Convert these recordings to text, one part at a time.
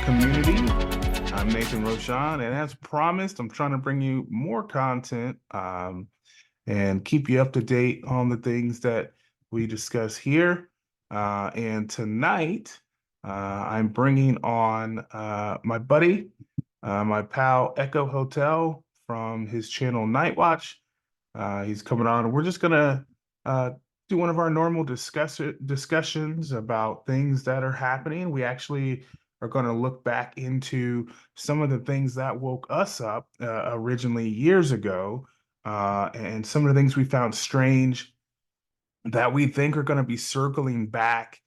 community. I'm Nathan Roshawn, and as promised, I'm trying to bring you more content and keep you up to date on the things that we discuss here. And tonight, I'm bringing on my buddy, my pal Echo Hotel from his channel Night Watch. He's coming on, and we're just gonna uh, do one of our normal discussions about things that are happening. We actually are going to look back into some of the things that woke us up originally years ago, and some of the things we found strange that we think are going to be circling back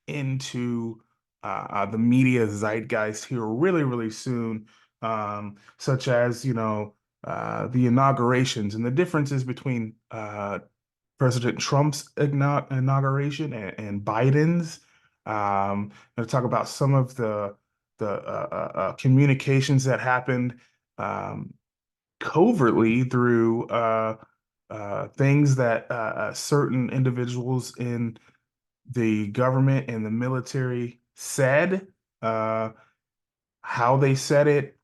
into the media zeitgeist here really, really soon, such as, the inaugurations and the differences between President Trump's inauguration and Biden's. Going to talk about some of the communications that happened um, covertly through things that certain individuals in the government and the military said, uh, how they said it,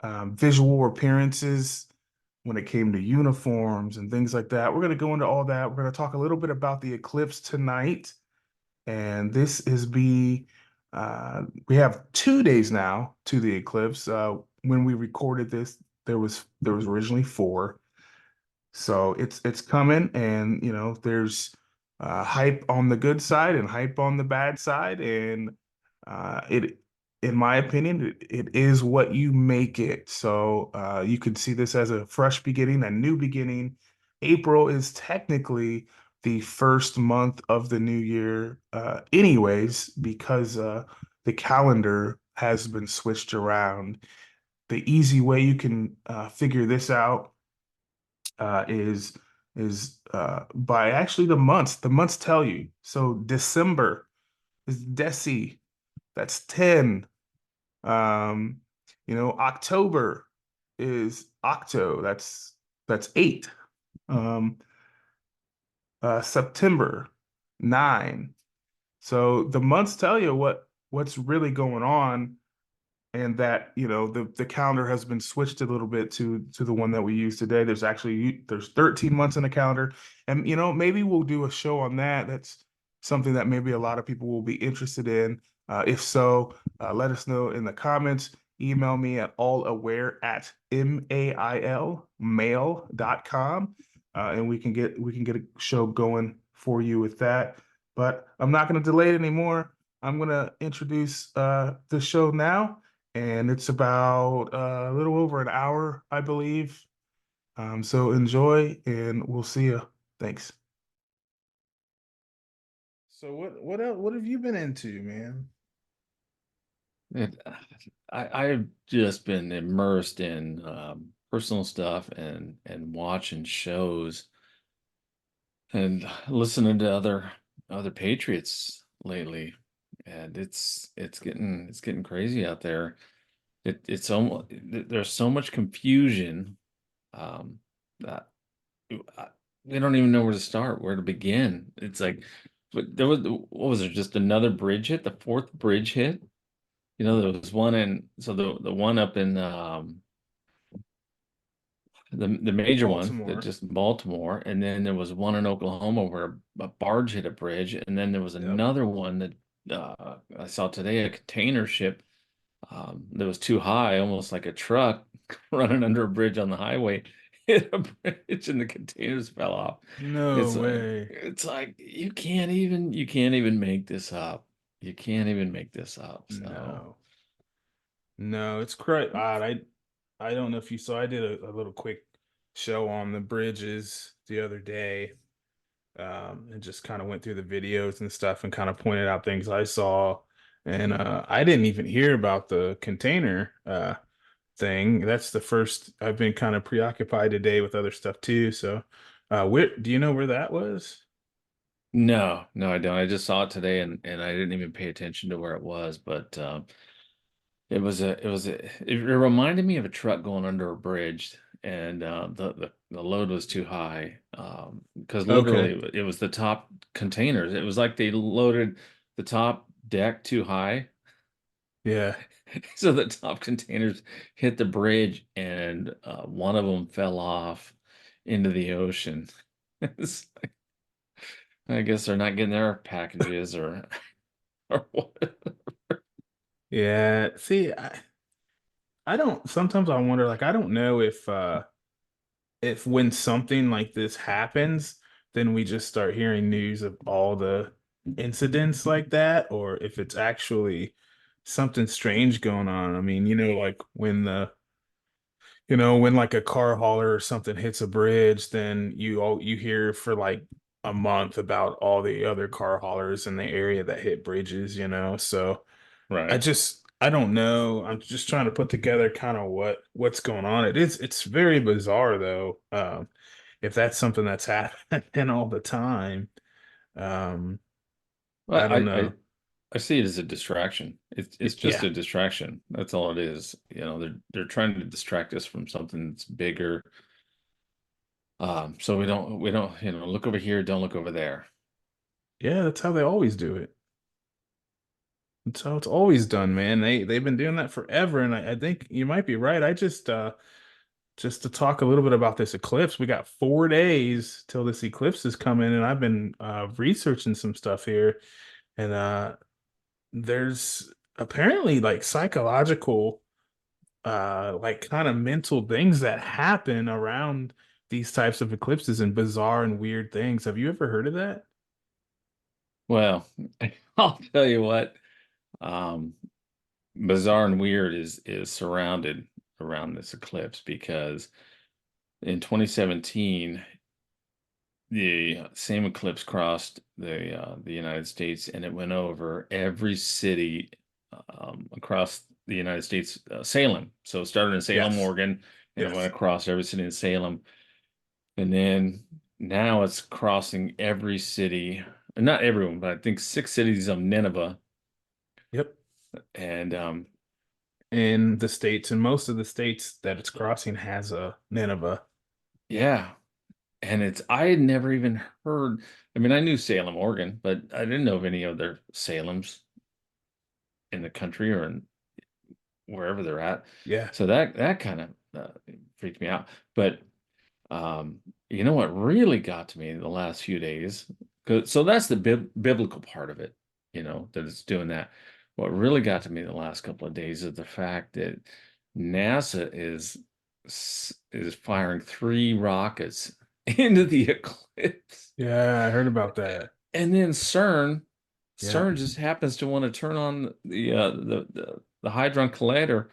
visual appearances when it came to uniforms and things like that. We're going to go into all that. We're going to talk a little bit about the eclipse tonight. And this is we have 2 days now to the eclipse. When we recorded this, there was originally four. So it's coming, and there's hype on the good side and hype on the bad side, and it, in my opinion, it is what you make it. So you could see this as a fresh beginning, a new beginning. April is technically the first month of the new year, anyways, because the calendar has been switched around. The easy way you can figure this out is by actually the months. The months tell you. So December is Deci. That's 10. Um, October is Octo. That's 8. Um, September 9. So the months tell you what's really going on, and that the calendar has been switched a little bit to the one that we use today. There's 13 months in the calendar, and maybe we'll do a show on that. That's something that maybe a lot of people will be interested in. If so, let us know in the comments. Email me at allaware@mail.com, and we can get a show going for you with that. But I'm not going to delay it anymore. I'm going to introduce the show now, and it's about a little over an hour, I believe. So enjoy, and we'll see you. Thanks. So what have you been into, man? It, I've just been immersed in personal stuff and watching shows and listening to other patriots lately, and it's getting crazy out there. It's almost there's so much confusion that I- we don't even know where to start, where to begin. It's like, but there was what was there? Just another bridge hit, the fourth bridge hit. There was one in so the one up in the major one that Baltimore. just Baltimore, and then there was one in Oklahoma where a barge hit a bridge, and then there was Yep. another one that I saw today, a container ship that was too high, almost like a truck running under a bridge on the highway, hit a bridge and the containers fell off. No way. It's like you can't even make this up. You can't even make this up. So. No. No, it's quite odd. I don't know if you saw, I did a little quick show on the bridges the other day, and just kind of went through the videos and stuff and kind of pointed out things I saw. And I didn't even hear about the container thing. That's the first. I've been kind of preoccupied today with other stuff too. So, where do you know where that was? No, no, I don't. I just saw it today and I didn't even pay attention to where it was, but it reminded me of a truck going under a bridge, and the load was too high, because Okay. literally it was the top containers. It was like they loaded the top deck too high, Yeah. So the top containers hit the bridge, and one of them fell off into the ocean. It's like, I guess they're not getting their packages or what. Yeah. See, I don't sometimes I wonder, like, I don't know if when something like this happens, then we just start hearing news of all the incidents like that, or if it's actually something strange going on. I mean, like when like a car hauler or something hits a bridge, then you hear for like a month about all the other car haulers in the area that hit bridges. So Right. I don't know. I'm just trying to put together kind of what's going on. It's very bizarre though. If that's something that's happening all the time. Um, Well, I don't know. I see it as a distraction. It's just Yeah. a distraction. That's all it is. They're trying to distract us from something that's bigger. So we don't look over here, don't look over there. Yeah, that's how they always do it. That's how it's always done, man. They've been doing that forever, and I think you might be right. I just to talk a little bit about this eclipse, we got 4 days till this eclipse is coming, and I've been researching some stuff here, and there's apparently like psychological like kind of mental things that happen around these types of eclipses and bizarre and weird things. Have you ever heard of that? Well, I'll tell you what. Um, Bizarre and weird is surrounded around this eclipse because in 2017 the same eclipse crossed the United States, and it went over every city across the United States. Salem, so it started in Salem, Yes. Oregon, and it Yes. went across every city in Salem, and then now it's crossing every city, not everyone, but I think 6 cities of Nineveh, Yep. and In the states, and most of the states that it's crossing has a Nineveh. yeah. And I had never even heard. I mean, I knew Salem, Oregon, but I didn't know of any other Salems in the country or in wherever they're at. Yeah. So that kind of freaked me out. But um, you know what really got to me the last few days? So that's the biblical part of it, that it's doing that. What really got to me the last couple of days is the fact that NASA is firing 3 rockets into the eclipse. Yeah, I heard about that. And then Yeah. CERN just happens to want to turn on the Hadron Collider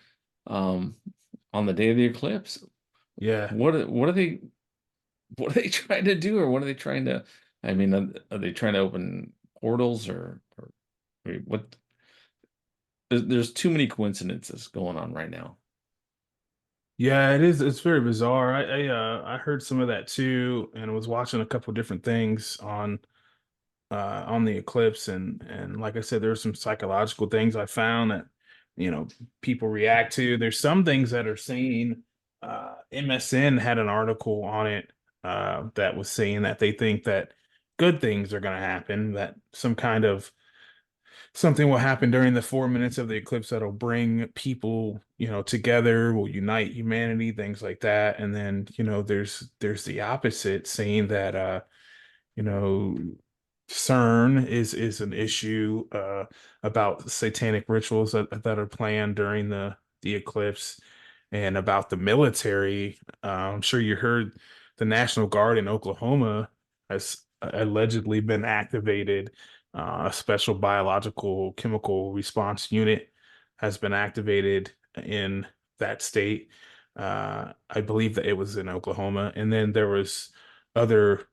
um, on the day of the eclipse. Yeah. What are they trying to do, or what are they trying to? I mean, are they trying to open portals, or I mean, what? There's too many coincidences going on right now. Yeah, it is. It's very bizarre. I heard some of that too, and was watching a couple different things on the eclipse, and like I said, there's some psychological things I found that people react to. There's some things that are saying MSN had an article on it that was saying that they think that good things are going to happen, that some kind of something will happen during the 4 minutes of the eclipse that'll bring people together, will unite humanity, things like that. And then there's the opposite saying that you know CERN is an issue about satanic rituals that are planned during the eclipse, and about the military. I'm sure you heard the National Guard in Oklahoma has allegedly been activated. A special biological chemical response unit has been activated in that state. I believe that it was in Oklahoma, and then there was other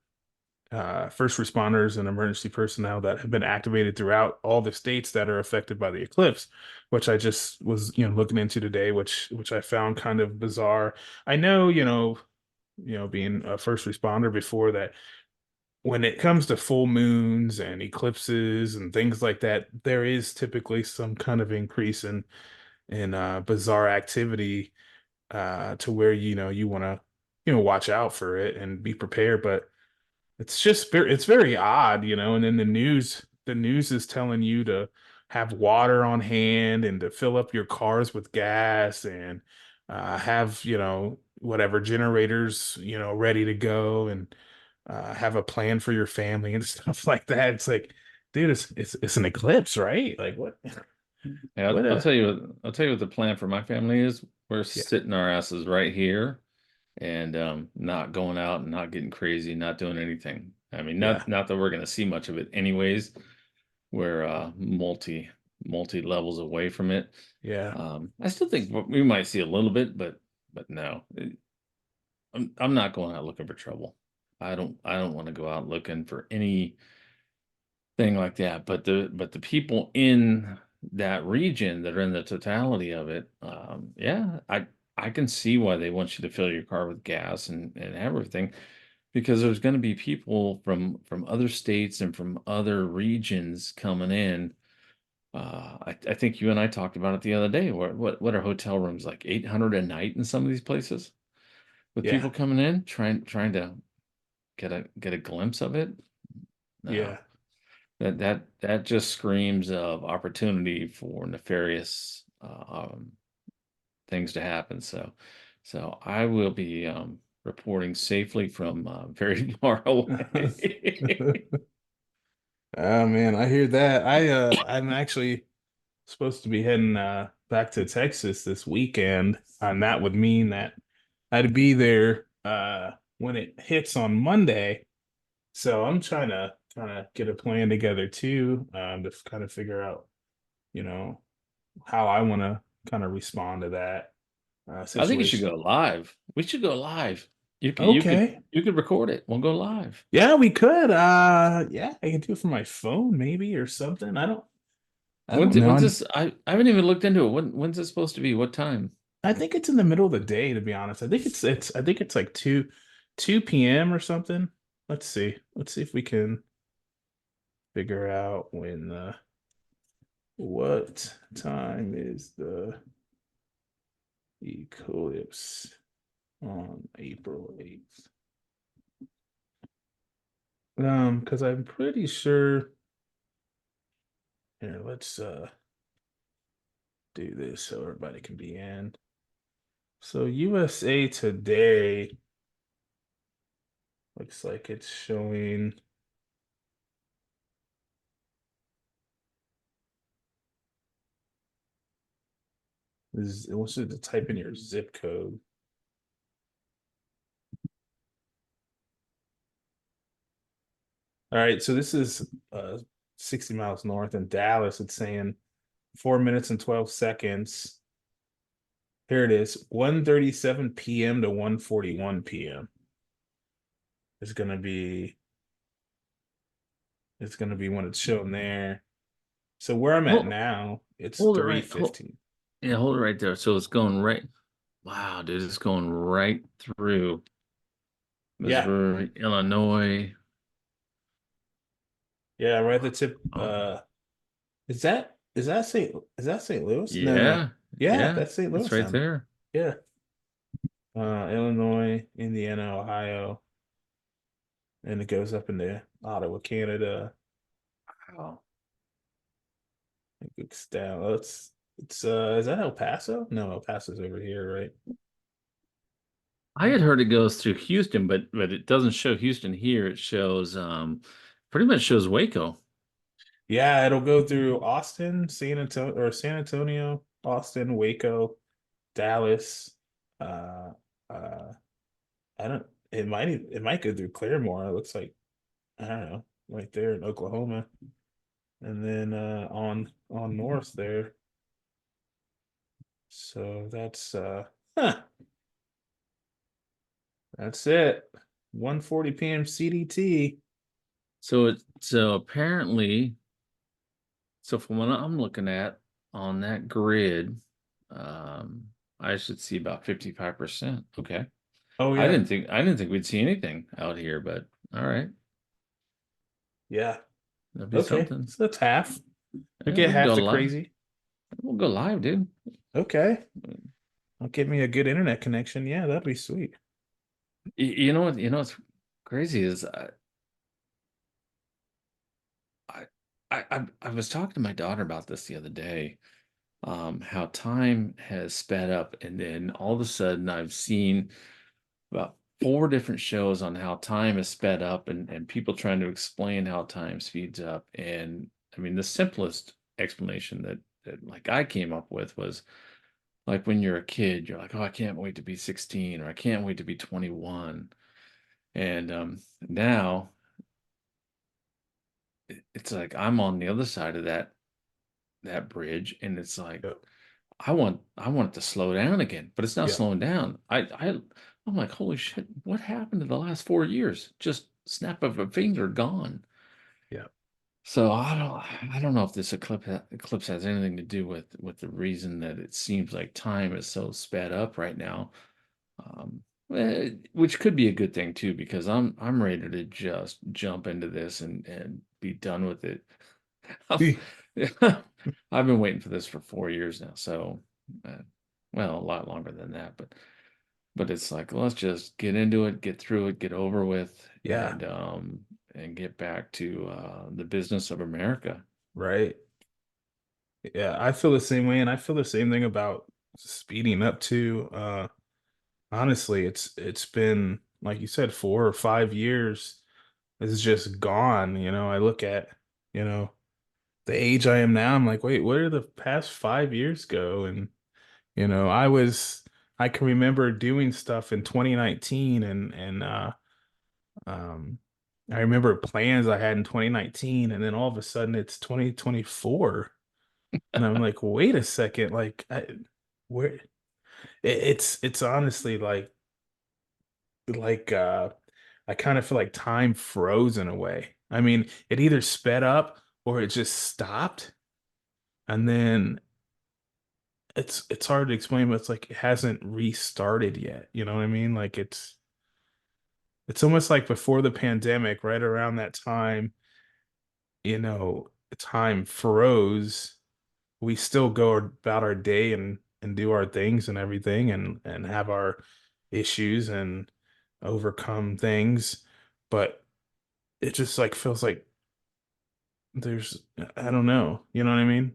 first responders and emergency personnel that have been activated throughout all the states that are affected by the eclipse, which I just was looking into today, which I found kind of bizarre. I know being a first responder before, that when it comes to full moons and eclipses and things like that, there is typically some kind of increase in bizarre activity to where you want to watch out for it and be prepared. But it's very odd. And then the news is telling you to have water on hand and to fill up your cars with gas and have, whatever generators, ready to go and have a plan for your family and stuff like that. It's like, dude, it's an eclipse, right? Like what? Yeah, What I'll a tell you I'll tell you what the plan for my family is. We're Yeah, sitting our asses right here and not going out and not getting crazy, not doing anything. I mean, yeah, not that we're gonna see much of it anyways. We're multi levels away from it. yeah, I still think we might see a little bit, but no. I'm not going out looking for trouble. I don't want to go out looking for anything like that. But the people in that region that are in the totality of it, yeah, I can see why they want you to fill your car with gas and everything, because there's going to be people from other states and from other regions coming in. I think you and I talked about it the other day. What are hotel rooms like 800 a night in some of these places? With yeah, people coming in trying to get a glimpse of it. No, yeah. that just screams of opportunity for nefarious things to happen. So I will be reporting safely from very far away. Oh man, I hear that. I'm actually supposed to be heading back to Texas this weekend, and that would mean that I'd be there when it hits on Monday. So I'm trying to kind of get a plan together too, to kind of figure out, you know, how I want to kind of respond to that I think you should situation. go live. We should go live. Okay. You could record it. We'll go live. Yeah, we could. Yeah, I can do it from my phone maybe or something. I don't know. When's this? I haven't even looked into it. When's it supposed to be? What time? I think it's in the middle of the day, to be honest. I think it's like 2 p.m. or something. Let's see. Let's see if we can figure out what time is the eclipse on April 8th. Because I'm pretty sure here, let's do this so everybody can be in. So USA Today looks like it's showing. It wants you to type in your zip code. All right, so this is 60 miles north in Dallas. It's saying 4 minutes and 12 seconds. Here it is, 1:37 p.m. to 1:41 p.m. It's gonna be when it's shown there. So where I'm at Hold, now, it's hold it right. Hold, 3:15. yeah, hold it right there. So it's going right. Wow, dude, it's going right through Yeah, Missouri, Illinois. yeah, right at the tip. Oh, Is that St. Louis? No. yeah, Yeah, yeah, that's St. it's Louis right then. there. Yeah. Illinois, Indiana, Ohio, and it goes up into Ottawa, Canada. Wow. It's down. It's is that El Paso? No, El Paso's over here, right? I had heard it goes through Houston, but it doesn't show Houston here. It shows pretty much shows Waco. Yeah, it'll go through Austin, San Antonio, Austin, Waco, Dallas. Uh uh I don't it might go through Claremore. It looks like I don't know, right there in Oklahoma. And then on north there. So huh, that's it. 1:40 p.m. CDT. So apparently, so from what I'm looking at on that grid, um, I should see about 55%. Okay. Oh yeah. I didn't think we'd see anything out here, but all right. Yeah. That'll be Okay. something. So that's half. We Yeah, get we can half go the live. crazy. We'll go live, dude. Okay. I'll give me a good internet connection. Yeah, that'd be sweet. You know what? You know what's crazy is I was talking to my daughter about this the other day, how time has sped up, and then all of a sudden I've seen about four different shows on how time is sped up, and people trying to explain how time speeds up. And I mean, the simplest explanation that like I came up with was like when you're a kid, you're like, oh, I can't wait to be 16, or I can't wait to be 21. And now it's like I'm on the other side of that bridge, and it's like Yep. I want it to slow down again, but it's not Yep. slowing down. I'm like, holy shit, what happened to the last 4 years? Just snap of a finger, gone. Yep. So I don't know if this eclipse has anything to do with the reason that it seems like time is so sped up right now. Which could be a good thing too, because I'm ready to just jump into this and be done with it. I've been waiting for this for 4 years now, so uh, well, a lot longer than that, but it's like let's just get into it, get through it, get over with, Yeah. and get back to the business of America. Right. Yeah, I feel the same way, and I feel the same thing about speeding up too. Honestly, it's been like you said, 4 or 5 years. It's just gone. I look at, you know, the age I am now. I'm like, wait, where did the past 5 years go? And I can remember doing stuff in 2019, and um, I remember plans I had in 2019, and then all of a sudden it's 2024. And I'm like, wait a second, like where it's honestly like I kind of feel like time froze in a way. I mean, it either sped up or it just stopped, and then it's hard to explain, but it's like it hasn't restarted yet. You know what I mean? Like it's almost like before the pandemic, right around that time, time froze. We still go about our day and do our things and everything and have our issues and overcome things, but it just like feels like there's I don't know, you know what I mean?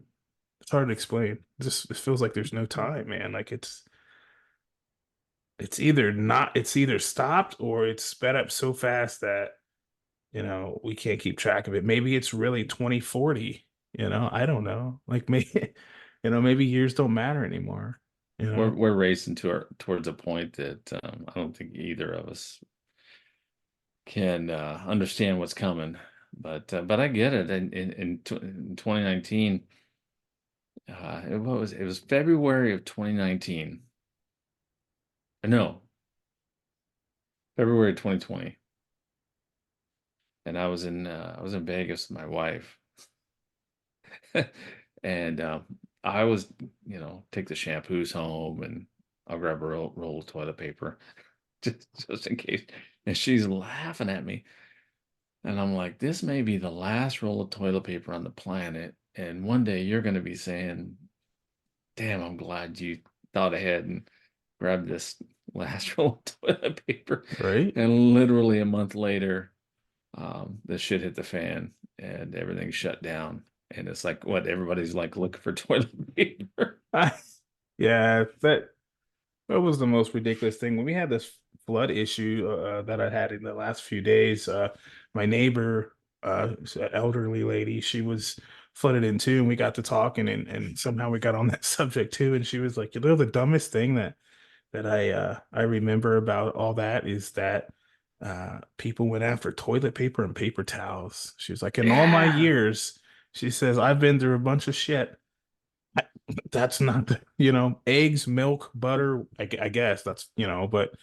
It's hard to explain. It feels like there's no time, man. Like it's either stopped or it's sped up so fast that we can't keep track of it. Maybe it's really 2040, I don't know. Like maybe maybe years don't matter anymore, you know? We're racing towards a point that I don't think either of us can understand what's coming. But I get it. In 2019, it was February of 2019. No, February 2020, and I was in Vegas with my wife, and I was take the shampoos home, and I'll grab a roll of toilet paper just in case, and she's laughing at me. And I'm like, this may be the last roll of toilet paper on the planet. And one day you're going to be saying, damn, I'm glad you thought ahead and grabbed this last roll of toilet paper. Right? And literally a month later, the shit hit the fan and everything shut down. And it's like, what? Everybody's like looking for toilet paper. Yeah, that was the most ridiculous thing. When we had this flood issue that I had in the last few days, my neighbor, an elderly lady, she was flooded in too, and we got to talking, and somehow we got on that subject too. And she was like, the dumbest thing that I remember about all that is that people went after toilet paper and paper towels. She was like, in all my Yeah. years, she says, I've been through a bunch of shit. That's not eggs, milk, butter. I guess that's but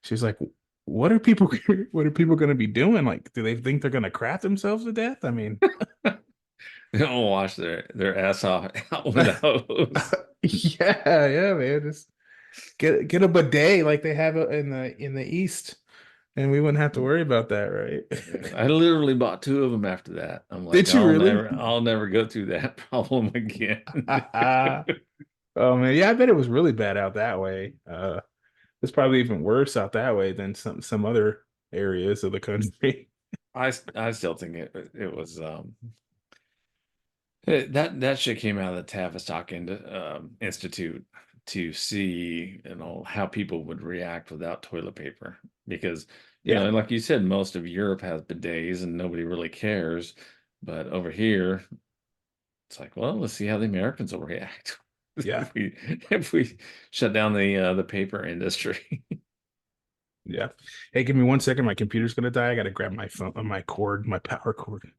she's like, what are people what are people going to be doing? Like, do they think they're going to crap themselves to death? I mean, They don't wash their ass off out with a hose. yeah, man. Just get a bidet like they have it in the East, and we wouldn't have to worry about that, Yeah, right? I literally bought two of them after that. I'm like, Did you really? I'll never go through that problem again. Oh man, yeah, I bet it was really bad out that way. It's probably even worse out that way than some other areas of the country. I still think it was That shit came out of the Tavistock Institute to see, how people would react without toilet paper. Because, Yeah, like you said, most of Europe has bidets and nobody really cares. But over here, it's like, well, let's see how the Americans will react yeah, if we shut down the paper industry. yeah. Hey, give me 1 second. My computer's gonna die. I gotta grab my phone, my cord, my power cord.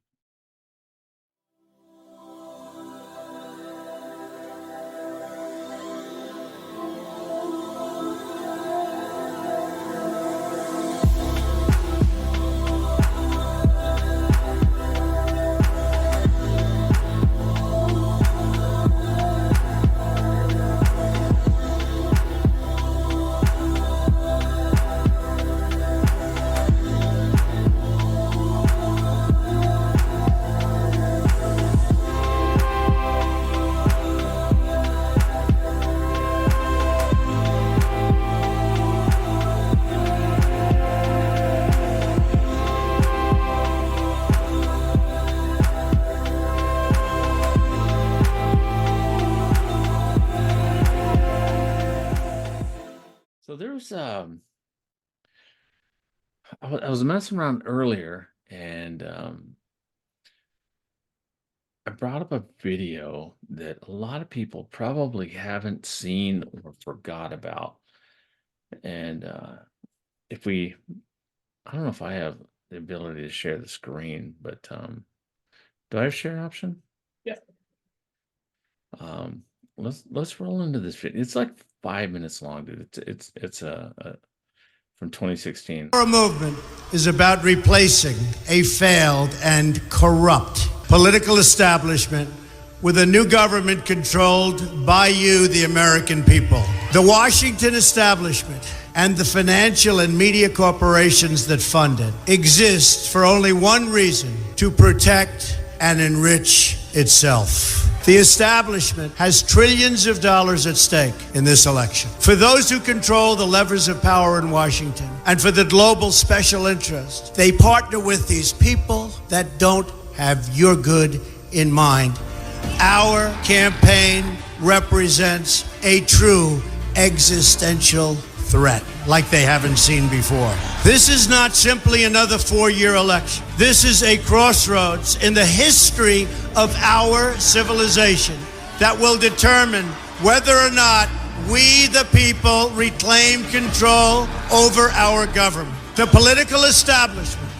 So there's I was messing around earlier, and I brought up a video that a lot of people probably haven't seen or forgot about. And if we, I don't know if I have the ability to share the screen, but do I have share option? Yeah. Let's roll into this video. It's like 5 minutes long, dude. It's from 2016. Our movement is about replacing a failed and corrupt political establishment with a new government controlled by you, the American people. The Washington establishment and the financial and media corporations that fund it exist for only one reason: to protect and enrich itself. The establishment has trillions of dollars at stake in this election. For those who control the levers of power in Washington and for the global special interests, they partner with these people that don't have your good in mind. Our campaign represents a true existential threat like they haven't seen before. This is not simply another four-year election. This is a crossroads in the history of our civilization that will determine whether or not we, the people, reclaim control over our government. The political establishment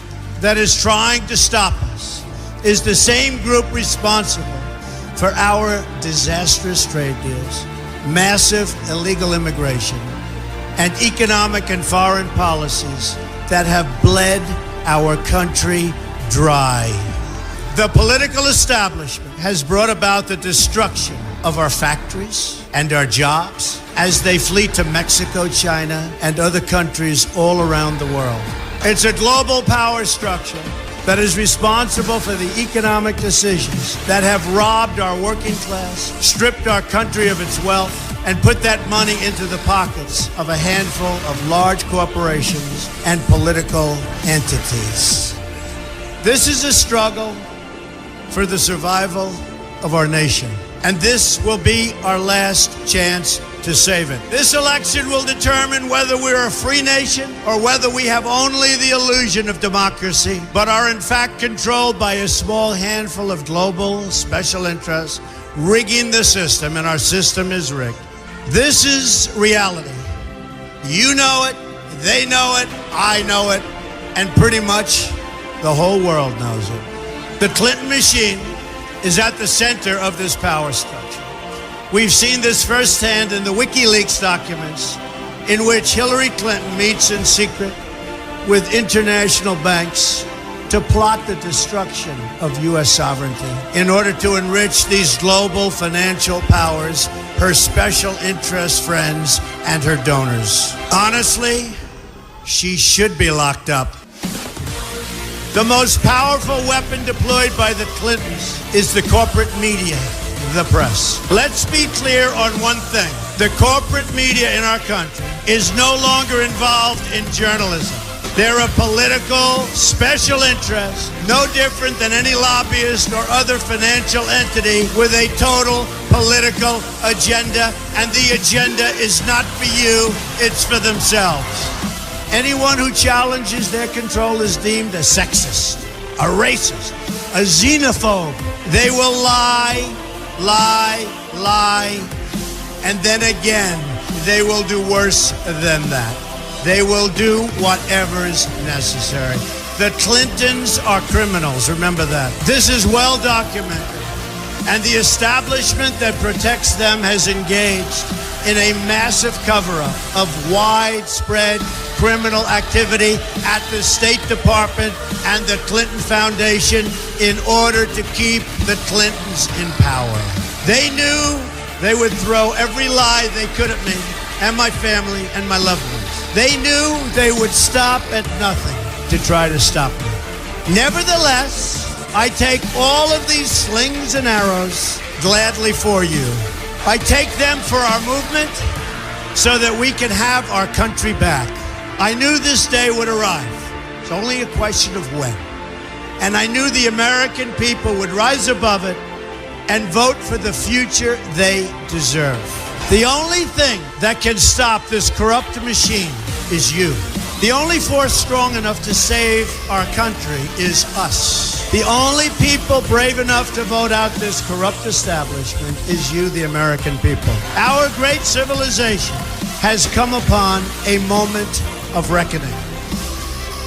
that is trying to stop us is the same group responsible for our disastrous trade deals, massive illegal immigration, and economic and foreign policies that have bled our country dry. The political establishment has brought about the destruction of our factories and our jobs as they flee to Mexico, China, and other countries all around the world. It's a global power structure that is responsible for the economic decisions that have robbed our working class, stripped our country of its wealth, and put that money into the pockets of a handful of large corporations and political entities. This is a struggle for the survival of our nation, and this will be our last chance to save it. This election will determine whether we're a free nation or whether we have only the illusion of democracy, but are in fact controlled by a small handful of global special interests rigging the system, and our system is rigged. This is reality. You know it, they know it, I know it, and pretty much the whole world knows it. The Clinton machine is at the center of this power structure. We've seen this firsthand in the WikiLeaks documents, in which Hillary Clinton meets in secret with international banks to plot the destruction of U.S. sovereignty in order to enrich these global financial powers, her special interest friends, and her donors. Honestly, she should be locked up. The most powerful weapon deployed by the Clintons is the corporate media, the press. Let's be clear on one thing. The corporate media in our country is no longer involved in journalism. They're a political special interest, no different than any lobbyist or other financial entity with a total political agenda, and the agenda is not for you, it's for themselves. Anyone who challenges their control is deemed a sexist, a racist, a xenophobe. They will lie, and then again, they will do worse than that. They will do whatever is necessary. The Clintons are criminals, remember that. This is well documented. And the establishment that protects them has engaged in a massive cover-up of widespread criminal activity at the State Department and the Clinton Foundation in order to keep the Clintons in power. They knew they would throw every lie they could at me and my family and my loved ones. They knew they would stop at nothing to try to stop me. Nevertheless, I take all of these slings and arrows gladly for you. I take them for our movement so that we can have our country back. I knew this day would arrive. It's only a question of when. And I knew the American people would rise above it and vote for the future they deserve. The only thing that can stop this corrupt machine is you. The only force strong enough to save our country is us. The only people brave enough to vote out this corrupt establishment is you, the American people. Our great civilization has come upon a moment of reckoning.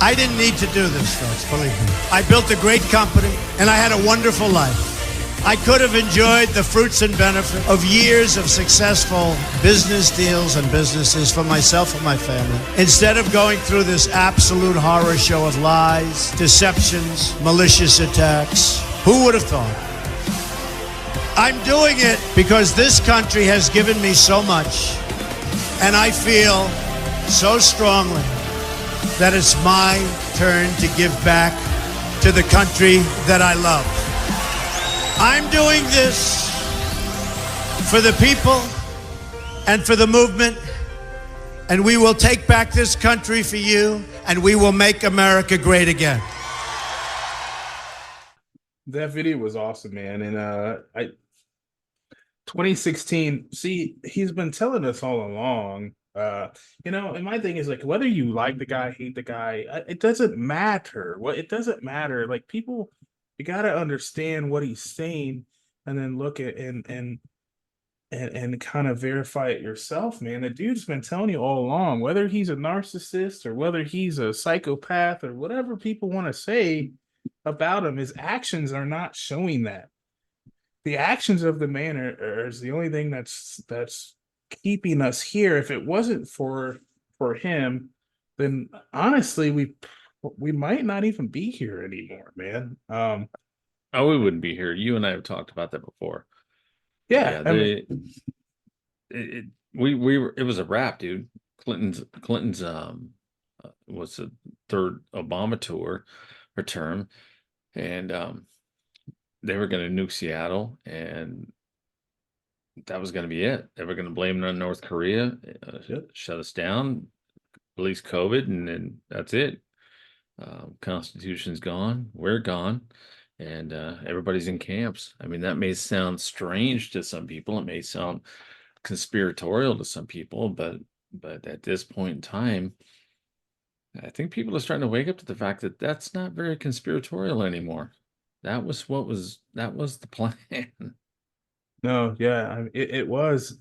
I didn't need to do this, folks, believe me. I built a great company, and I had a wonderful life. I could have enjoyed the fruits and benefit of years of successful business deals and businesses for myself and my family, instead of going through this absolute horror show of lies, deceptions, malicious attacks. Who would have thought? I'm doing it because this country has given me so much, and I feel so strongly that it's my turn to give back to the country that I love. I'm doing this for the people and for the movement, and we will take back this country for you, and we will make America great again. That video was awesome, man. And 2016, see, he's been telling us all along, and my thing is, like, whether you like the guy, hate the guy, it doesn't matter. It doesn't matter. Like, people, you got to understand what he's saying and then look at and kind of verify it yourself, man. The dude's been telling you all along, whether he's a narcissist or whether he's a psychopath or whatever people want to say about him, his actions are not showing that. The actions of the man is the only thing that's keeping us here. If it wasn't for him, then honestly, we might not even be here anymore, man. Oh, we wouldn't be here. You and I have talked about that before. Yeah, it was a wrap, dude. Clinton's was the third Obama tour or term, and they were going to nuke Seattle, and that was going to be it. They were going to blame it on North Korea, shut us down, release COVID, and then that's it. Constitution's gone, we're gone, and everybody's in camps. I mean, that may sound strange to some people. It may sound conspiratorial to some people, but at this point in time, I think people are starting to wake up to the fact that that's not very conspiratorial anymore. That was the plan. No, yeah, it was,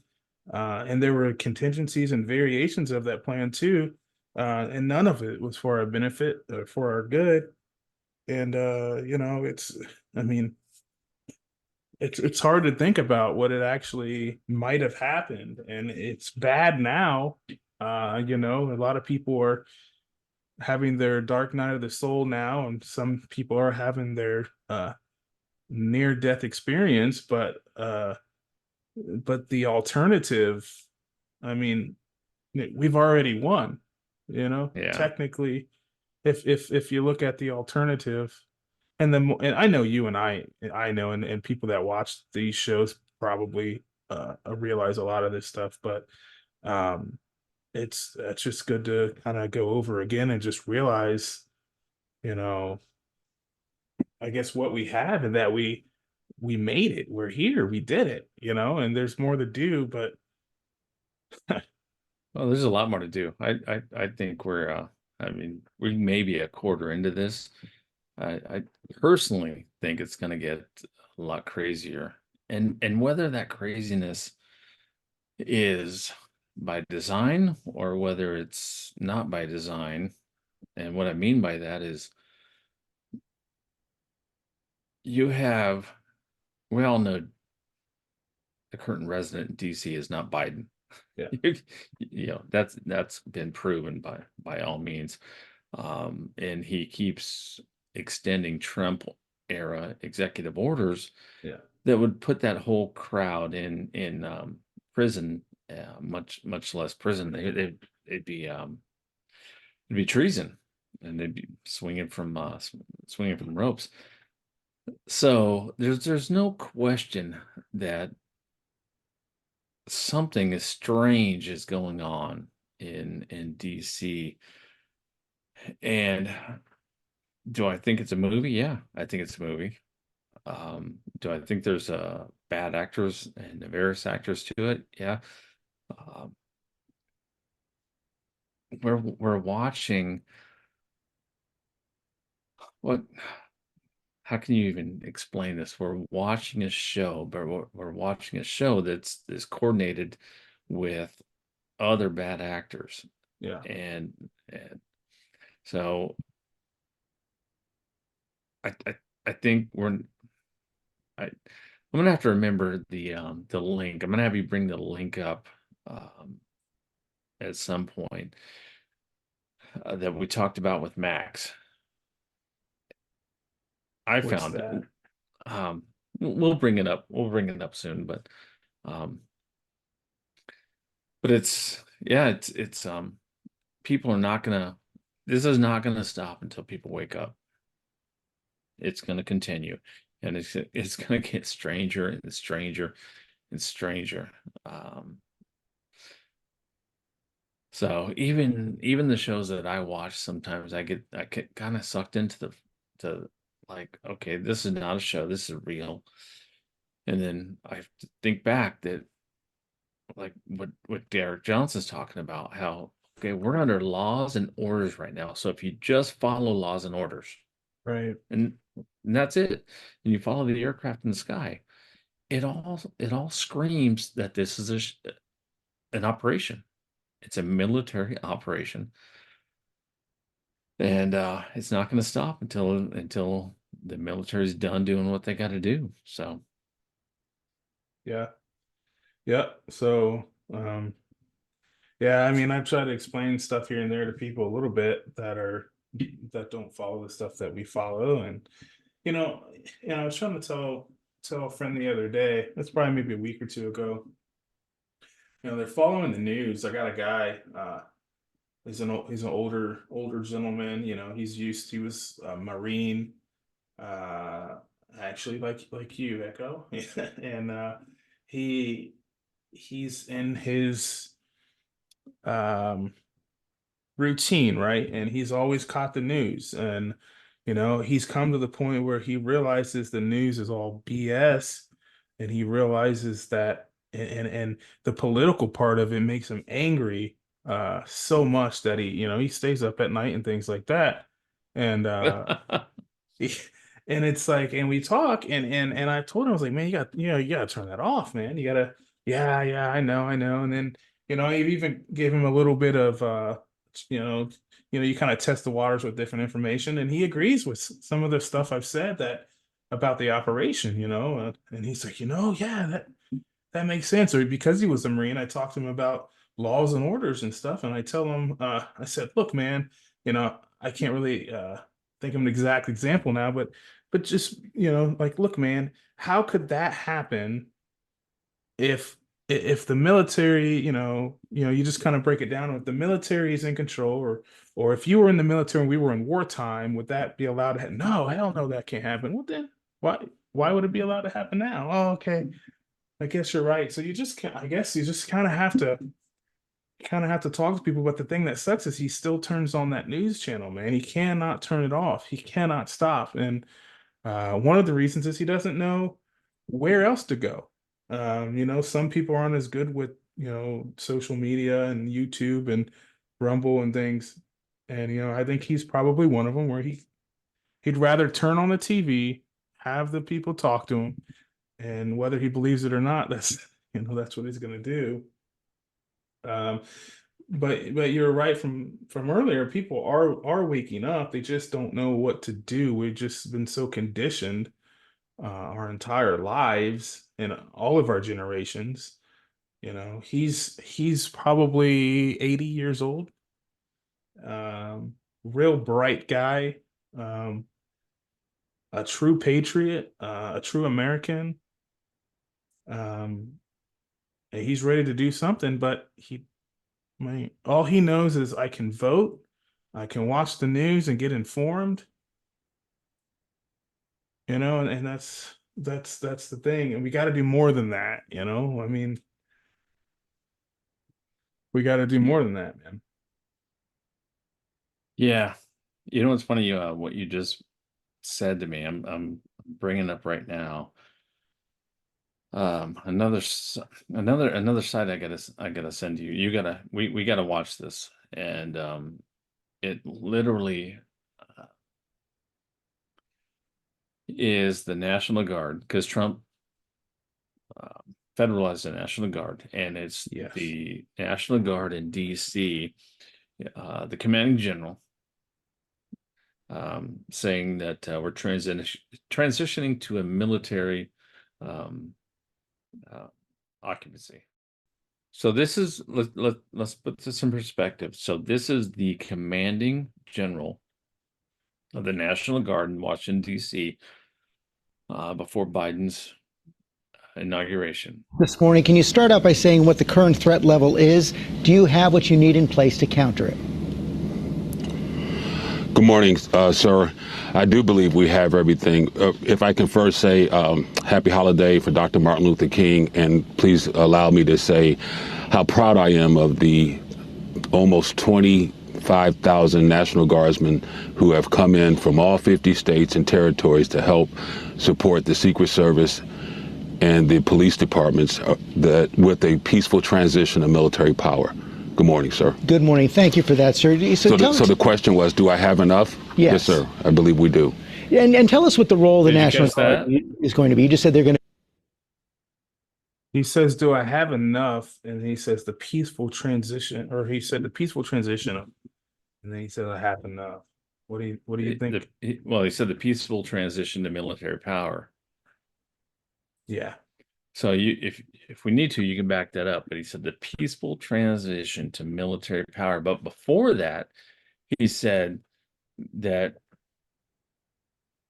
and there were contingencies and variations of that plan too, and none of it was for our benefit or for our good. And it's hard to think about what it actually might have happened, and it's bad now. A lot of people are having their dark night of the soul now, and some people are having their near death experience, but the alternative, I mean, we've already won, technically, if you look at the alternative, and I know you and I know, and people that watch these shows probably realize a lot of this stuff, but that's just good to kind of go over again and just realize, you know, I guess what we have and that we made it. We're here. We did it, and there's more to do, but Well, there's a lot more to do. I think I mean, we may be a quarter into this. I personally think it's going to get a lot crazier. And whether that craziness is by design or whether it's not by design, and what I mean by that is you have, we all know the current resident in DC is not Biden. yeah, That's been proven by all means. And he keeps extending Trump era executive orders yeah, that would put that whole crowd in prison, much less prison. It'd be treason, and they'd be swinging from ropes. So there's no question that something strange is going on in DC. And do I think it's a movie? Yeah, I think it's a movie. Do I think there's bad actors and nefarious actors to it? Yeah. Um, we're watching what? How can you even explain this? We're watching a show, but we're watching a show that's coordinated with other bad actors, yeah, and so I think I'm gonna have to remember the link. I'm gonna have you bring the link up at some point that we talked about with Max. I what's found it. that? We'll bring it up. We'll bring it up soon, um, but it's people are not gonna. This is not gonna stop until people wake up. It's gonna continue, and it's gonna get stranger and stranger and stranger. So even the shows that I watch, sometimes I get kind of sucked into to like, okay, this is not a show, this is real. And then I have to think back that like what Derek Johnson's talking about, how okay, we're under laws and orders right now. So if you just follow laws and orders, Right. and, and that's it, and you follow the aircraft in the sky, it all screams that this is an operation. It's a military operation, and it's not going to stop until the military's done doing what they got to do. So Yeah. Yeah. So, yeah, I mean, I try to explain stuff here and there to people a little bit that don't follow the stuff that we follow. And, I was trying to tell a friend the other day, that's probably maybe a week or two ago. They're following the news. I got a guy, he's an older gentleman, he was a Marine, uh actually like you, Echo. And he he's in his um routine, right? And he's always caught the news. And he's come to the point where he realizes the news is all BS, and he realizes that, and the political part of it makes him angry so much that he stays up at night and things like that. And and it's like, and we talk, and I told him, I was like, man, you gotta turn that off, man. You gotta, yeah, I know. And then, I even gave him a little bit of you know, you kind of test the waters with different information, and he agrees with some of the stuff I've said that about the operation, and he's like, yeah, that makes sense. Or because he was a Marine, I talked to him about laws and orders and stuff, and I tell him, I said, look, man, I can't really think of an exact example now, but just like, look, man, how could that happen if the military, you just kind of break it down, if the military is in control, or if you were in the military and we were in wartime, would that be allowed to happen? No, hell no, that can't happen. Well, then why would it be allowed to happen now? Oh, okay, I guess you're right. So I guess you just kind of have to kind of have to talk to people. But the thing that sucks is he still turns on that news channel, man. He cannot turn it off. He cannot stop. And one of the reasons is he doesn't know where else to go. Some people aren't as good with, social media and YouTube and Rumble and things. And, I think he's probably one of them where he'd rather turn on the TV, have the people talk to him, and whether he believes it or not, that's what he's going to do. But you're right from earlier. People are waking up. They just don't know what to do. We've just been so conditioned our entire lives and all of our generations. He's probably 80 years old. Real bright guy. A true patriot, a true American. And he's ready to do something, but all he knows is I can vote, I can watch the news and get informed. And that's the thing. And we got to do more than that, I mean, we got to do more than that, man. Yeah. It's funny, what you just said to me. I'm bringing up right now. Another site I gotta send you. We gotta watch this. And it literally is the National Guard, because Trump federalized the National Guard, and it's the National Guard in DC, the commanding general, saying that we're transitioning to a military occupancy. So this is, let's put this in perspective. So this is the commanding general of the National Guard in Washington, D.C., before Biden's inauguration. This morning, can you start out by saying what the current threat level is? Do you have what you need in place to counter it? Good morning, sir. I do believe we have everything. If I can first say happy holiday for Dr. Martin Luther King, and please allow me to say how proud I am of the almost 25,000 National Guardsmen who have come in from all 50 states and territories to help support the Secret Service and the police departments with a peaceful transition of military power. Good morning, sir. Good morning. Thank you for that, sir. So the question was, do I have enough? Yes. Yes, sir. I believe we do. And tell us what the role of the Did you National catch Guard that? is going to be. You just said they're going to. He says, "Do I have enough?" And he says, "The peaceful transition," or he said, "The peaceful transition," and then he said, "I have enough." What do you think? He said the peaceful transition to military power. Yeah. So if we need to, you can back that up. But he said the peaceful transition to military power. But before that, he said that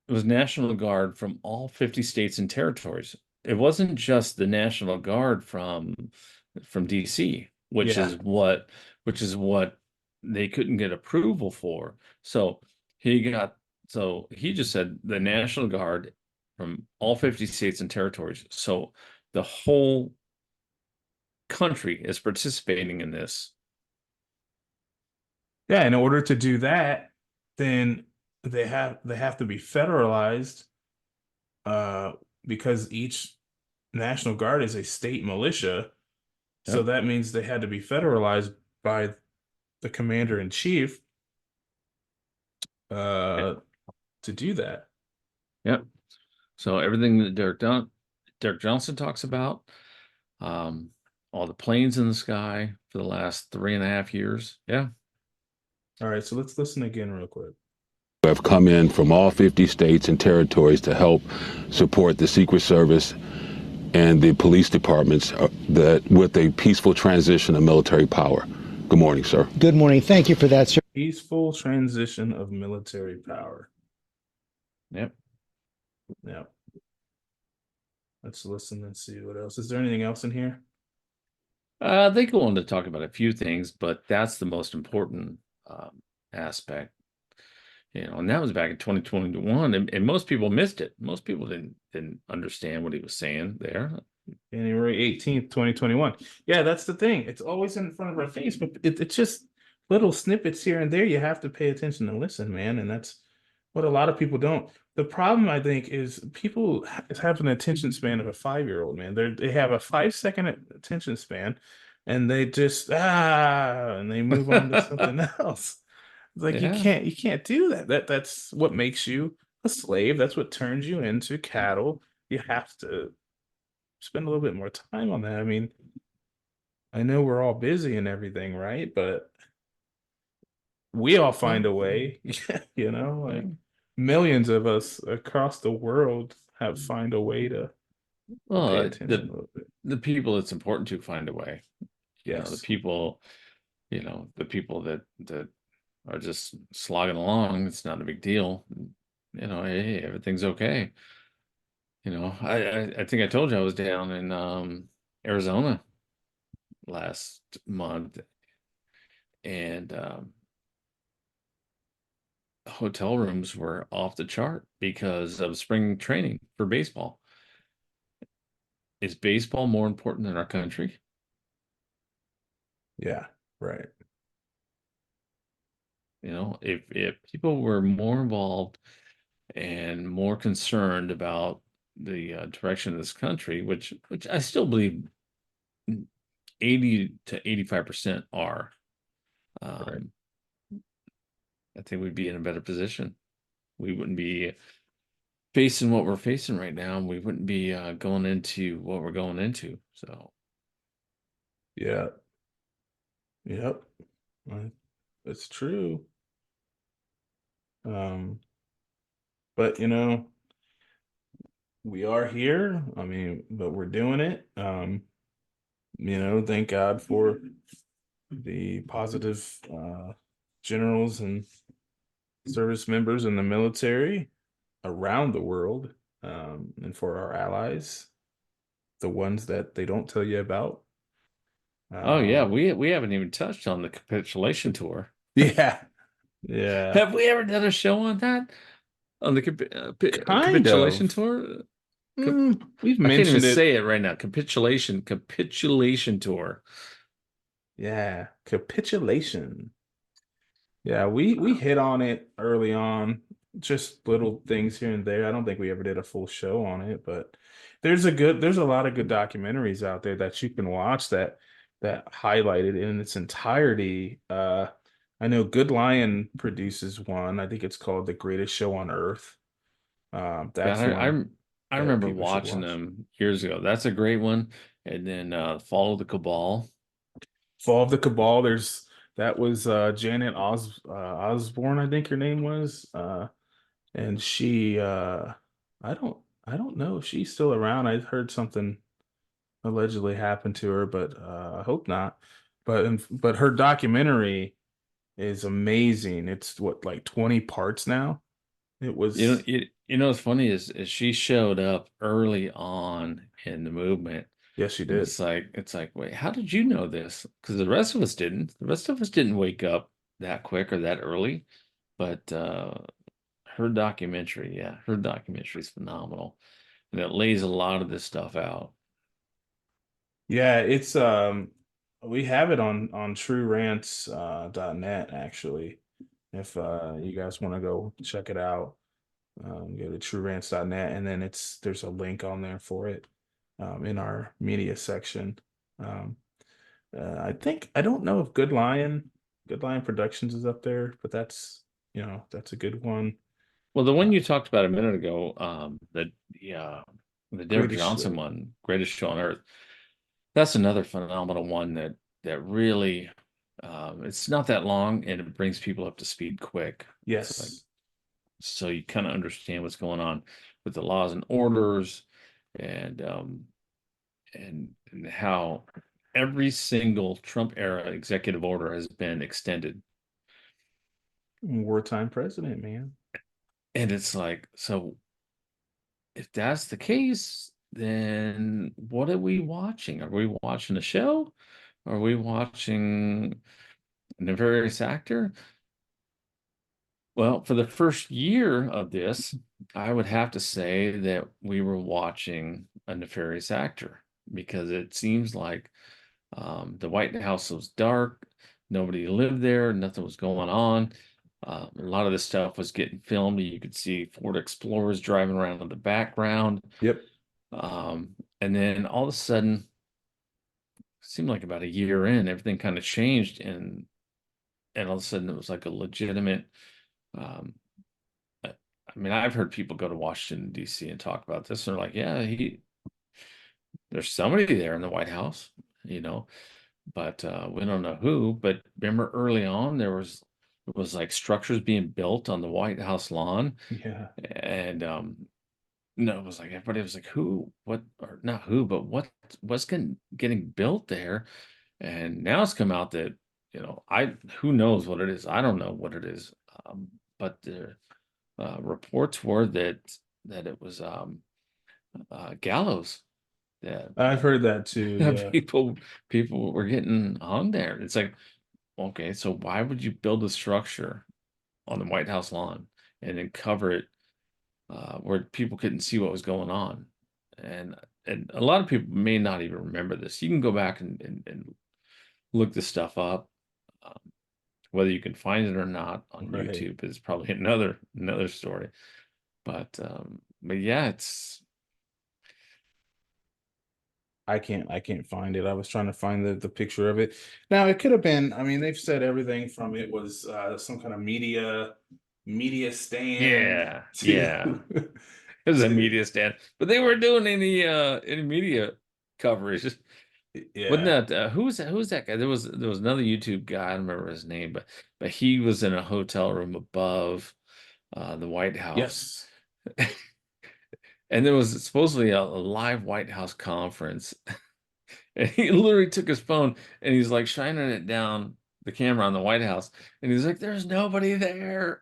it was National Guard from all 50 states and territories. It wasn't just the National Guard from DC, which is what they couldn't get approval for. So he just said the National Guard from all 50 states and territories. So the whole country is participating in this. Yeah, in order to do that, then they have to be federalized, because each National Guard is a state militia. So Yep. that means they had to be federalized by the commander in chief to do that. Yep. So everything that Derek Johnson talks about, all the planes in the sky for the last 3.5 years. Yeah. All right, so let's listen again real quick. Have come in from all 50 states and territories to help support the Secret Service and the police departments with a peaceful transition of military power. Good morning, sir. Good morning. Thank you for that, sir. Peaceful transition of military power. Yep. Yeah. Let's listen and see what else. Is there anything else in here? They go on to talk about a few things, but that's the most important aspect. And that was back in 2021, and most people missed it. Most people didn't understand what he was saying there. January 18th, 2021. Yeah, that's the thing. It's always in front of our face, but it's just little snippets here and there. You have to pay attention and listen, man. And that's what a lot of people don't. The problem, I think, is people have an attention span of a 5-year-old, man. They have a 5-second attention span, and they just and they move on to something else. It's like Yeah. you can't do that. That's what makes you a slave. That's what turns you into cattle. You have to spend a little bit more time on that. I mean, I know we're all busy and everything, right? But we all find a way, like Yeah. millions of us across the world have find a way to pay Well, attention a little bit. the people it's important to find a way. The Yes. people, the people that are just slogging along, it's not a big deal. Hey, everything's okay. I think I told you I was down in Arizona last month, and hotel rooms were off the chart because of spring training for baseball. Is baseball more important than our country? Yeah, right. If people were more involved and more concerned about the direction of this country, which I still believe 80 to 85% are, Right. I think we'd be in a better position. We wouldn't be facing what we're facing right now, and we wouldn't be going into what we're going into. So, Yeah. Yep. It's true. But we are here. I mean, but we're doing it. Thank God for the positive generals and service members in the military around the world, and for our allies, the ones that they don't tell you about. oh yeah, Um, we haven't even touched on the capitulation tour. yeah, yeah, Have we ever done a show on that? On the kind capitulation of. tour? We've I can't even mentioned it. say it right now. Capitulation tour. Yeah, capitulation. Yeah, we hit on it early on, just little things here and there. I don't think we ever did a full show on it, but there's a lot of good documentaries out there that you can watch that highlight it in its entirety. I know Good Lion produces one. I think it's called The Greatest Show on Earth. Yeah, That's one I that remember people should watching watch. them years ago. That's a great one. And then Follow the Cabal. Fall of the Cabal, that was Janet Osborne, I think her name was. And she I don't I don't know if she's still around. I heard something allegedly happened to her, but I hope not. But her documentary is amazing. It's what, like 20 parts now. It was. What's funny is she showed up early on in the movement. Yes, she And did. it's like, wait, how did you know this? Because the rest of us didn't. The rest of us didn't wake up that quick or that early. But her documentary is phenomenal. And it lays a lot of this stuff out. Yeah, it's we have it on TrueRants .net actually. If you guys want to go check it out, go to TrueRants.net, and then there's a link on there for it in our media section. Um, I don't know if Good Lion Productions is up there, but that's a good one. Well, the Uh, one you talked about a minute ago, the Derek Greatest Johnson Show. one, Greatest Show on Earth. That's another phenomenal one that really, it's not that long and it brings people up to speed quick. It's like, Yes. so you kind of understand what's going on with the laws and orders, and and how every single Trump era executive order has been extended. Wartime president, man. And it's like, so if that's the case, then what are we watching? Are we watching a show? Are we watching a nefarious actor? Well, for the first year of this, I would have to say that we were watching a nefarious actor. because it seems like the White House was dark, nobody lived there, nothing was going on. A lot of this stuff was getting filmed. You could see Ford Explorers driving around in the background. Yep. And then all of a sudden, seemed like about a year in, everything kind of changed, and all of a sudden it was like a legitimate. Um, I mean, I've heard people go to Washington D.C. and talk about this, and they're like, "Yeah, there's somebody there in the White House, you know, but we don't know who." But remember, early on, it was like structures being built on the White House lawn, Yeah. and no, it was like everybody was like, "Who? What? Or not who, but what's getting built there?" And now it's come out that, who knows what it is? I don't know what it is. But the reports were that it was gallows that I've heard that too. Yeah. people were getting on there. It's like, okay, so why would you build a structure on the White House lawn and then cover it where people couldn't see what was going on? And a lot of people may not even remember this. You can go back and look this stuff up. Um, Whether you can find it or not on Right. YouTube is probably another story. But yeah, I can't find it. I was trying to find the picture of it. Now it could have been, I mean, they've said everything from it was some kind of media stand yeah, yeah. to It was a to media stand, but they weren't doing any media coverage. Wasn't yeah. that who was that guy? There was another YouTube guy. I don't remember his name, but he was in a hotel room above the White House. Yes. And there was supposedly a live White House conference. And he literally took his phone and he's like shining it down the camera on the White House. And he's like, there's nobody there.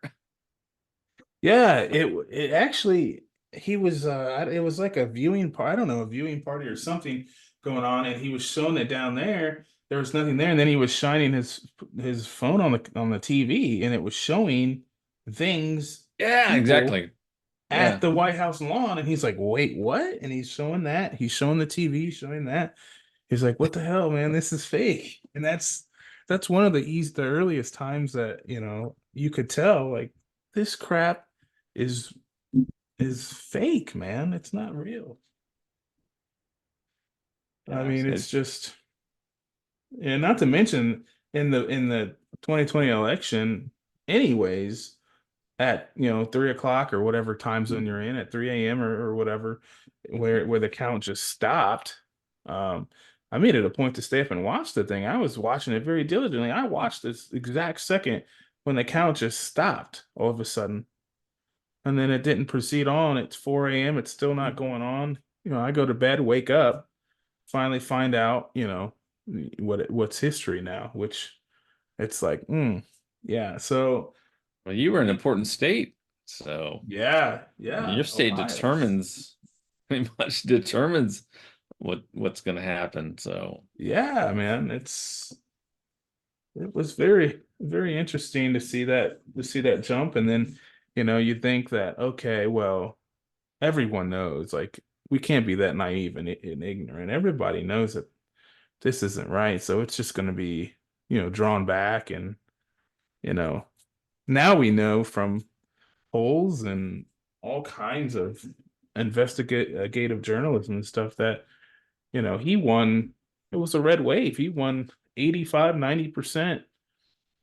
Yeah, it actually he was it was like a viewing part, I don't know, a viewing party or something going on, and he was showing it down there. There was nothing there, and then he was shining his phone on the TV, and it was showing things, Yeah, people exactly. at Yeah. the White House lawn, and he's like, "Wait, what?" And he's showing that, he's showing the TV, showing that. He's like, "What the hell, man? This is fake." And that's one of the earliest times that, you could tell like this crap is is fake, man. It's not real. I Yeah. mean, it's just, and not to mention in the 2020 election, anyways, at 3 o'clock or whatever time zone you're in at 3 a.m. or whatever, where the count just stopped. Um, I made it a point to stay up and watch the thing. I was watching it very diligently. I watched this exact second when the count just stopped all of a sudden. And then it didn't proceed on. It's 4 a.m. It's still not going on. I go to bed, wake up, finally find out, what's history now, which it's like, yeah. So Well, you were in an important state. So yeah, your yeah, state Ohio. determines pretty much determines what's gonna happen. So Yeah, man, it was very, very interesting to see that jump. And then, you think that, okay, well, everyone knows, like, we can't be that naive and ignorant. Everybody knows that this isn't right. So it's just going to be, drawn back. And, you know, now we know from polls and all kinds of investigative journalism and stuff that, he won. It was a red wave. He won 85, 90%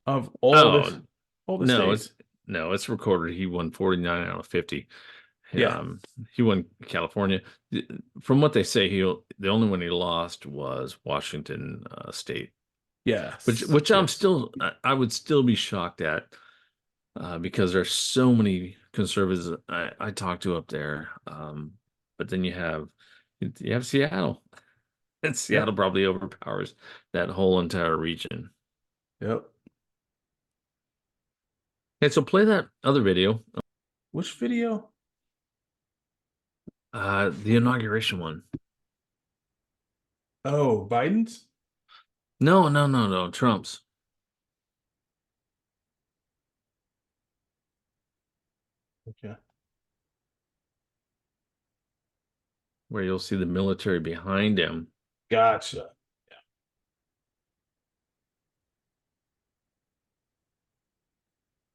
of oh all the no, it's states. no, it's recorded. He won 49 out of 50. Yeah. He won California. From what they say, the only one he lost was Washington State, Yes. which Yes. I would still be shocked at because there's so many conservatives I talk to up there. But then you have Seattle, and Seattle Yep. probably overpowers that whole entire region. Yep. And so play that other video, Which video? the inauguration one. Oh, Biden's? No, no, no, no, Trump's. Okay. Where you'll see the military behind him. Gotcha.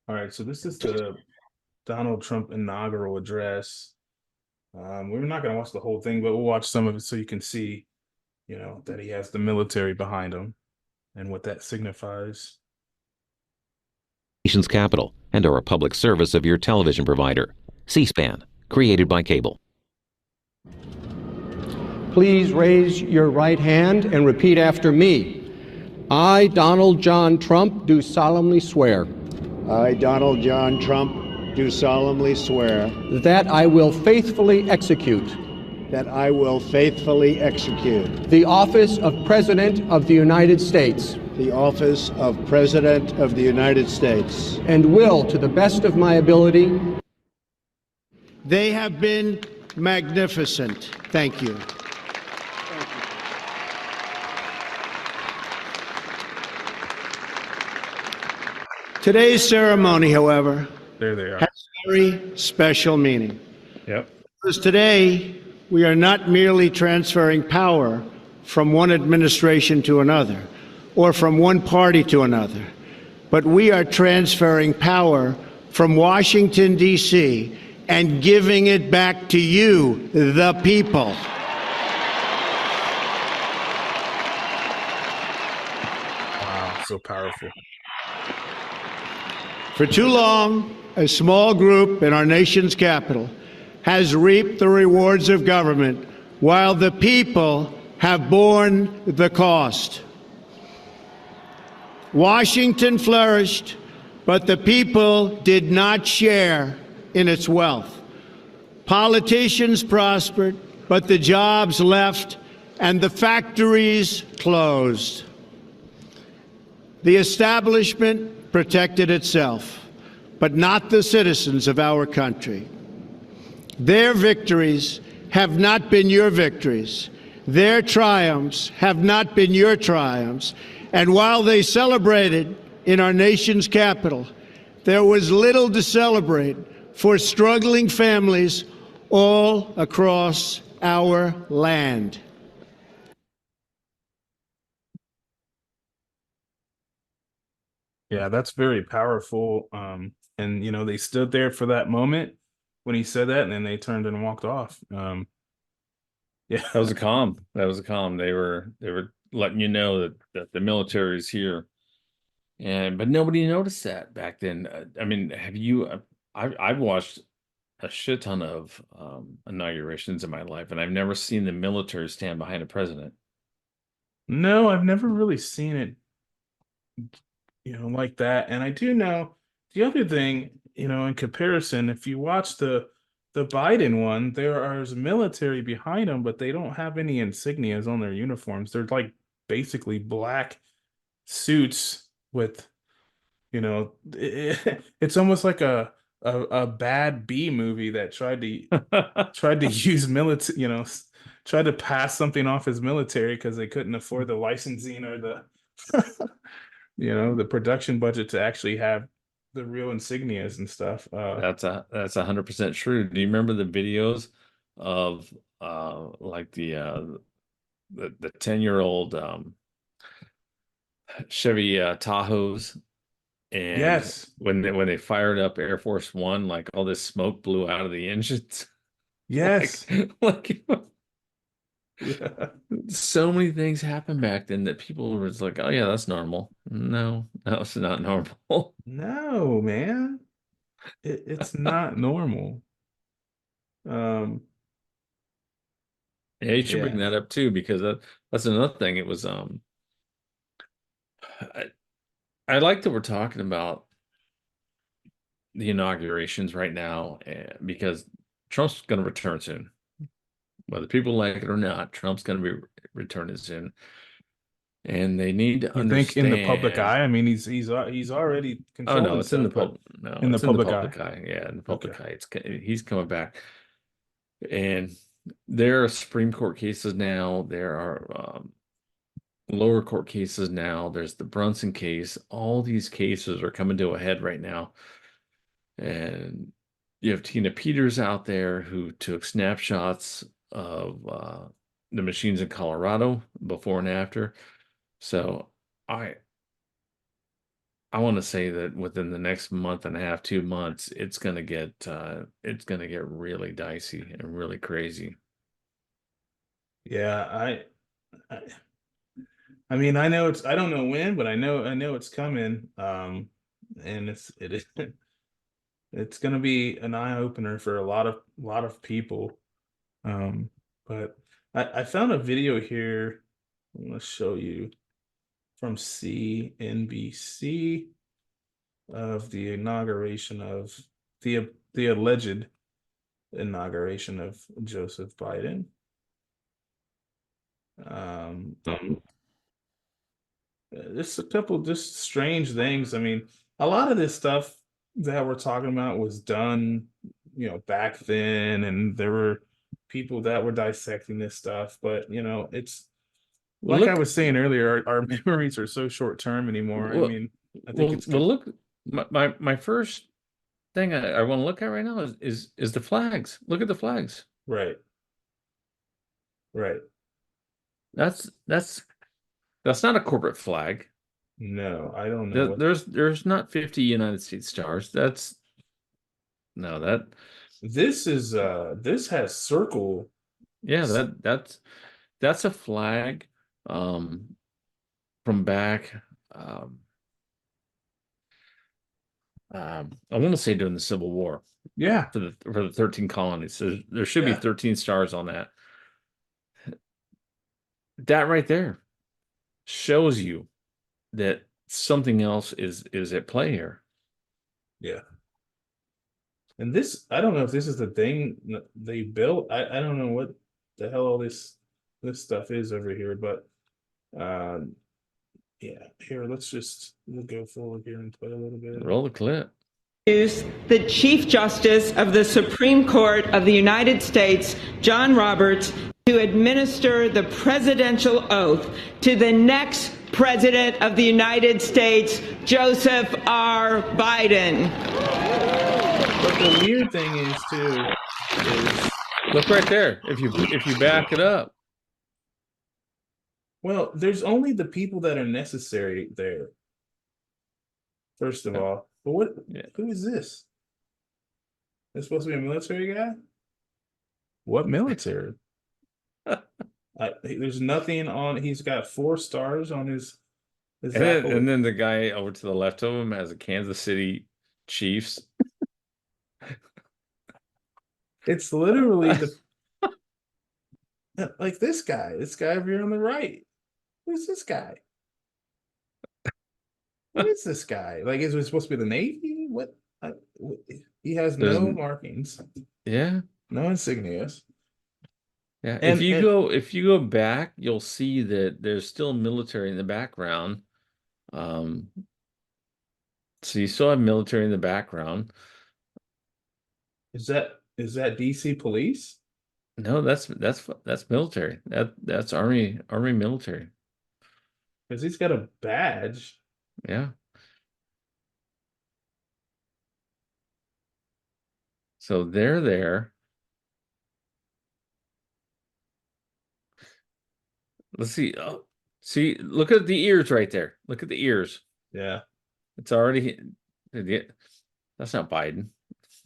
All right, so this is the Donald Trump inaugural address. We're not going to watch the whole thing, but we'll watch some of it so you can see, that he has the military behind him and what that signifies. Nation's capital and are a public service of your television provider. C-SPAN, created by cable. Please raise your right hand and repeat after me. I, Donald John Trump, do solemnly swear I, Donald John Trump, do solemnly swear that I will faithfully execute that I will faithfully execute the office of President of the United States the office of President of the United States and will, to the best of my ability. They have been magnificent. Thank you. Today's ceremony, however, There they are. has a very special meaning. Yep. Because today, we are not merely transferring power from one administration to another, or from one party to another, but we are transferring power from Washington, D.C., and giving it back to you, the people. Wow, so powerful. For too long, a small group in our nation's capital has reaped the rewards of government while the people have borne the cost. Washington flourished, but the people did not share in its wealth. Politicians prospered, but the jobs left and the factories closed. The establishment protected itself, but not the citizens of our country. Their victories have not been your victories. Their triumphs have not been your triumphs. And while they celebrated in our nation's capital, there was little to celebrate for struggling families all across our land. Yeah, that's very powerful. And they stood there for that moment when he said that, and then they turned and walked off. Yeah, That was a calm. That was a calm. They were letting you know that the military is here, but nobody noticed that back then. I mean, have you? I've watched a shit ton of inaugurations in my life, and I've never seen the military stand behind a president. no, I've never really seen it, like that. And I do know the other thing, in comparison, if you watch the Biden one, there is military behind them, but they don't have any insignias on their uniforms. They're like basically black suits with, it's almost like a bad B movie that tried to use military, tried to pass something off as military because they couldn't afford the licensing or the the production budget to actually have the real insignias and stuff. That's 100% true. Do you remember the videos of like the 10-year-old Chevy Tahoes? And Yes. when they fired up Air Force One, like all this smoke blew out of the engines. Yes. like Yeah. so many things happened back then that people were just like, oh yeah, that's normal. No, it's not normal. No, man. It's not normal. Yeah, you should bring Yeah. that up too, because that's another thing. It was I like that we're talking about the inaugurations right now, because Trump's going to return soon. Whether people like it or not, Trump's going to be returning soon, and they need to You understand. think in the public eye? I mean, he's already Oh controlling no, it's in the stuff, public. No, in the it's in the public eye. public eye. Yeah, in the public Okay. eye. He's coming back, and there are Supreme Court cases now. There are lower court cases now. There's the Brunson case. All these cases are coming to a head right now, and you have Tina Peters out there who took snapshots of the machines in Colorado before and after. So I want to say that within the next month and a half, 2 months, it's gonna get really dicey and really crazy. Yeah, I I mean, I know I don't know when, but I know it's coming. And it is it's gonna be an eye opener for a lot of people. Um, but I found a video here. I'm gonna show you from CNBC of the inauguration of the alleged inauguration of Joseph Biden. Um, Just a couple just strange things. I mean, a lot of this stuff that we're talking about was done, back then, and there were people that were dissecting this stuff. But it's Well, like I look, was saying earlier, our memories are so short term anymore. I well, mean, I think it's good. look. My first thing I want to look at right now is the flags. Look at the flags. Right, right. That's not a corporate flag. No, I don't know what There's not 50 United States stars. No, that this is. This has circle. yeah, that's a flag from back um I want to say during the Civil War Yeah, for the 13 colonies. So there should be yeah. 13 stars on that. That right there shows you that something else is at play here. Yeah. And this, I don't know if this is the thing that they built. I don't know what the hell all this stuff is over here, but yeah, here we'll go forward here and play a little bit. Roll the clip. The Chief Justice of the Supreme Court of the United States, John Roberts, to administer the presidential oath to the next President of the United States, Joseph R. Biden. But the weird thing is too, is Look right there. If you back it up. well, there's only the people that are necessary there. First of all, but who is this? It's supposed to be a military guy? What military? There's nothing on. He's got 4 stars on his. And then the guy over to the left of him has a Kansas City Chiefs. It's literally like this guy over here on the right. Who's this guy? What is this guy? Like, is it supposed to be the Navy? What? He has no markings. Yeah. No insignias. Yeah. And if you go back, you'll see that there's still military in the background. So you still have military in the background. Is that DC police? No, that's military. That's army military. Because he's got a badge. Yeah. So they're there. Let's see. Oh, see, look at the ears right there. Look at the ears. Yeah. It's already. That's not Biden.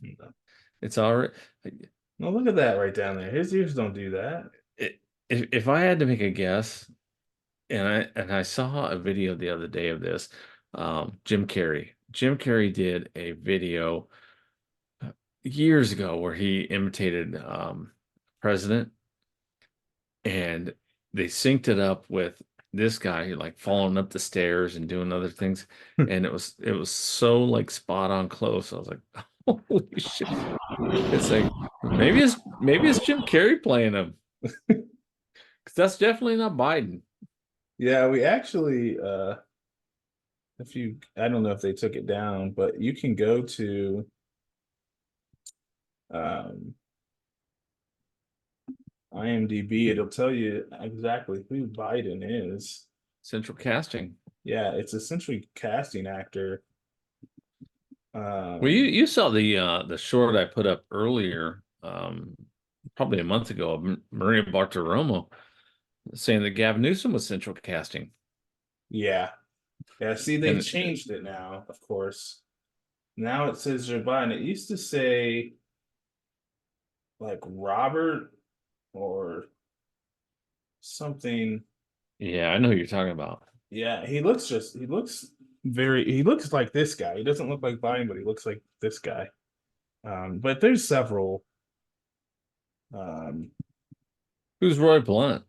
No. It's already. No, look at that right down there. His ears don't do that. If I had to make a guess, and I saw a video the other day of this, Jim Carrey. Jim Carrey did a video years ago where he imitated president, and they synced it up with this guy like falling up the stairs and doing other things, and it was so like spot on close. I was like, holy shit! It's like maybe it's Jim Carrey playing him, because that's definitely not Biden. Yeah, we actually I don't know if they took it down, but you can go to IMDb. It'll tell you exactly who Biden is. Central casting. Yeah, it's essentially casting actor. Well, you saw the short I put up earlier, probably a month ago, of Maria Bartiromo. saying that Gavin Newsom was central casting. Yeah. Yeah, see, they And- changed it now, of course. Now it says Joe Biden. It used to say like Robert or something. Yeah, I know who you're talking about. Yeah, he looks he looks like this guy. He doesn't look like Biden, but he looks like this guy. But there's several. Who's Roy Blunt?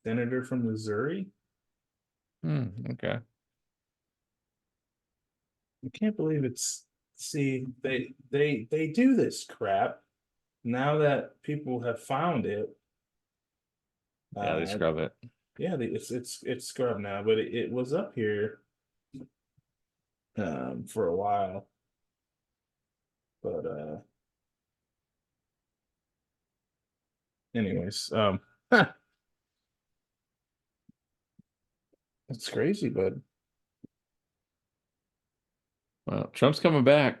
Senator from Missouri. Okay. I can't believe it's see they do this crap now that people have found it. Yeah, they scrub it. Yeah, it's scrubbed now, but it was up here for a while. But anyways, it's crazy, but Well, Trump's coming back.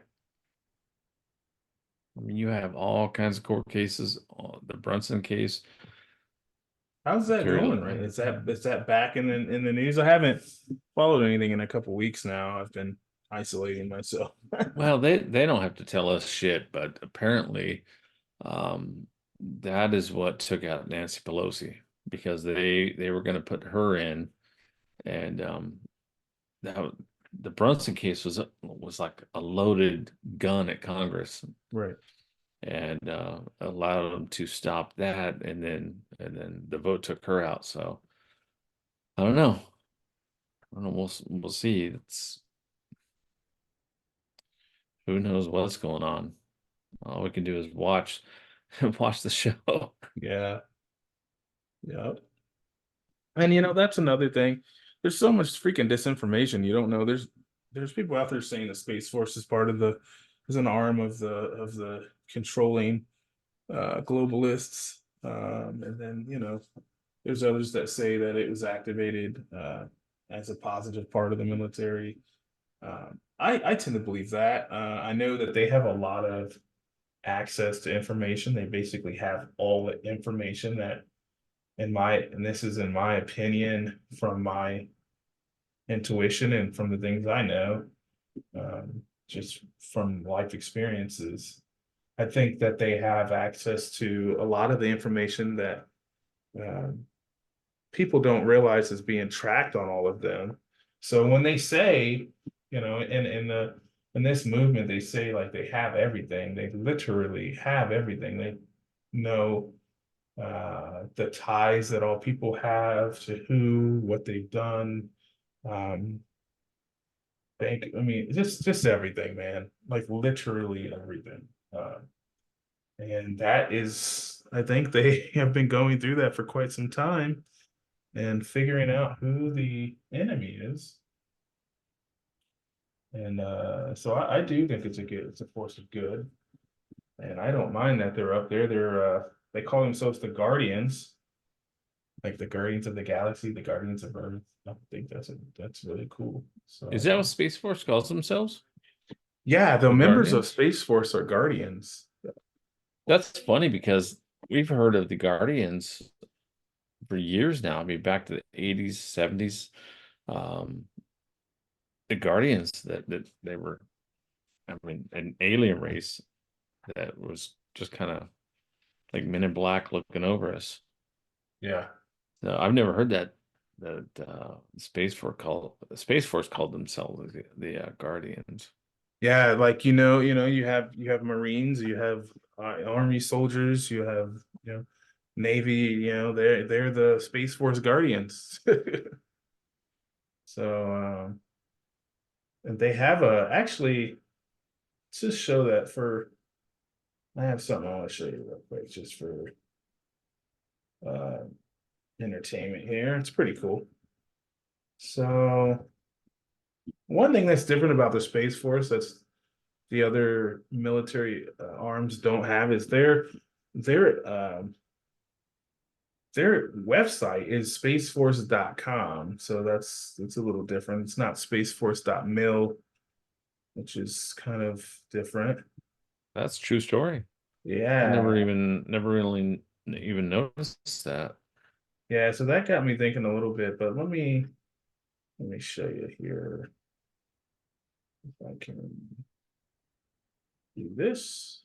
I mean, you have all kinds of court cases. The Brunson case. how's that going? Right? Is that back in the news? I haven't followed anything in a couple weeks now. I've been isolating myself. Well, they don't have to tell us shit, but apparently, that is what took out Nancy Pelosi, because they were going to put her in, and that the Brunson case was like a loaded gun at Congress, Right. and allowed them to stop that, and then the vote took her out. So I don't know. We'll see. It's who knows what's going on. All we can do is watch the show. Yeah. Yep. And that's another thing. There's so much freaking disinformation. You don't know. There's people out there saying the Space Force is part of is an arm of the controlling globalists. And then, there's others that say that it was activated as a positive part of the military. I tend to believe that. I know that they have a lot of access to information. They basically have all the information that and this is in my opinion from my intuition and from the things I know, just from life experiences. I think that they have access to a lot of the information that people don't realize is being tracked on all of them. So when they say, in this movement, they say like they have everything. They literally have everything. They know the ties that all people have to who, what they've done. Just everything, man. Like literally everything. And that is, I think they have been going through that for quite some time and figuring out who the enemy is. And so I do think it's a force of good. And I don't mind that they're up there. They call themselves the Guardians, like the Guardians of the Galaxy, the Guardians of Earth. I think that's really cool. So Is that what Space Force calls themselves? yeah, the members of Guardians? Space Force are Guardians. That's funny because we've heard of the Guardians for years now. I mean, back to the 80s, 70s. The Guardians that they were, I mean, an alien race that was just kind of like Men in Black looking over us. Yeah. No, I've never heard that Space Force called themselves the Guardians. Yeah, like you have Marines, you have Army soldiers, you have Navy, they're the Space Force Guardians. So and they have actually to show that I have something I want to show you real quick just for entertainment here. It's pretty cool. So one thing that's different about the Space Force that's the other military arms don't have is their website is spaceforce.com. So it's a little different. It's not spaceforce.mil, which is kind of different. That's a true story. I Yeah. never really even noticed that. Yeah, so that got me thinking a little bit, but let me show you here if I can do this.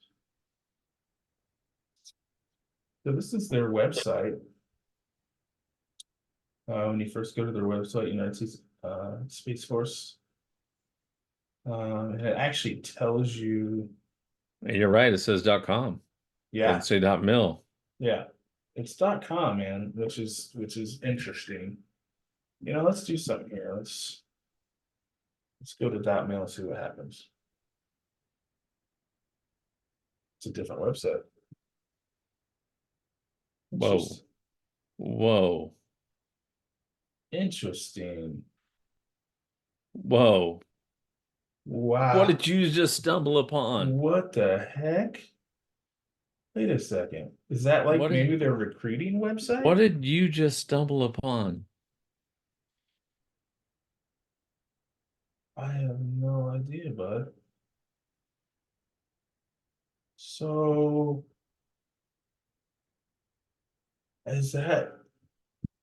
So this is their website. When you first go to their website, United States Space Force, and it actually tells you, You're right. It says .com. yeah, Doesn't say .mil. yeah, it's .com, man, which is interesting. Let's do something here. Let's go to .mil and see what happens. It's a different website. Whoa. Whoa. Interesting. Whoa. Wow. What did you just stumble upon? What the heck? Wait a second. Is that like What maybe did- their recruiting website? What did you just stumble upon? I have no idea, bud. So is that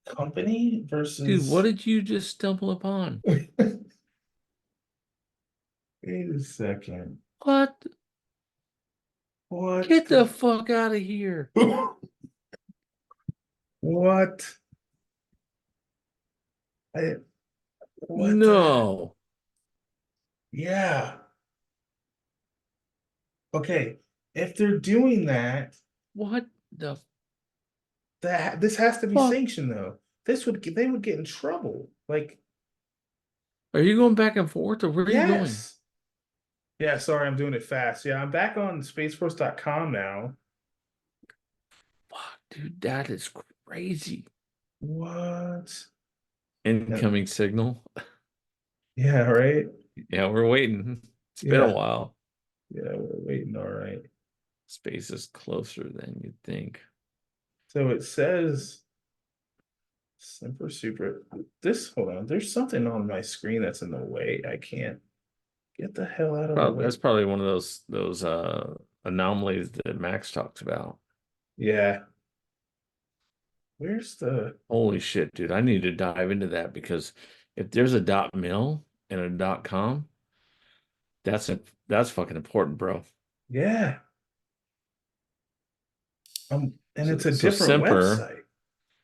company versus Dude, what did you just stumble upon? Wait a second. What? What? Get the fuck out of here. What? I what the- No. Yeah. Okay. If they're doing that, What the this has to be fuck? sanctioned though. They would get in trouble. Like, Are you going back and forth or where are you going? yes. Yeah, sorry, I'm doing it fast. Yeah, I'm back on spaceforce.com now. Fuck, dude, that is crazy. What? Incoming signal. Yeah, right? Yeah, we're waiting. It's been Yeah. a while. Yeah, we're waiting. All right. Space is closer than you'd think. So it says Semper Super. Hold on. There's something on my screen that's in the way. I can't get the hell out of the way. That's probably one of those anomalies that Max talks about. Yeah. Where's the Holy shit, dude. I need to dive into that because if there's a .mil and a .com, that's fucking important, bro. yeah. And it's a So different Semper, website.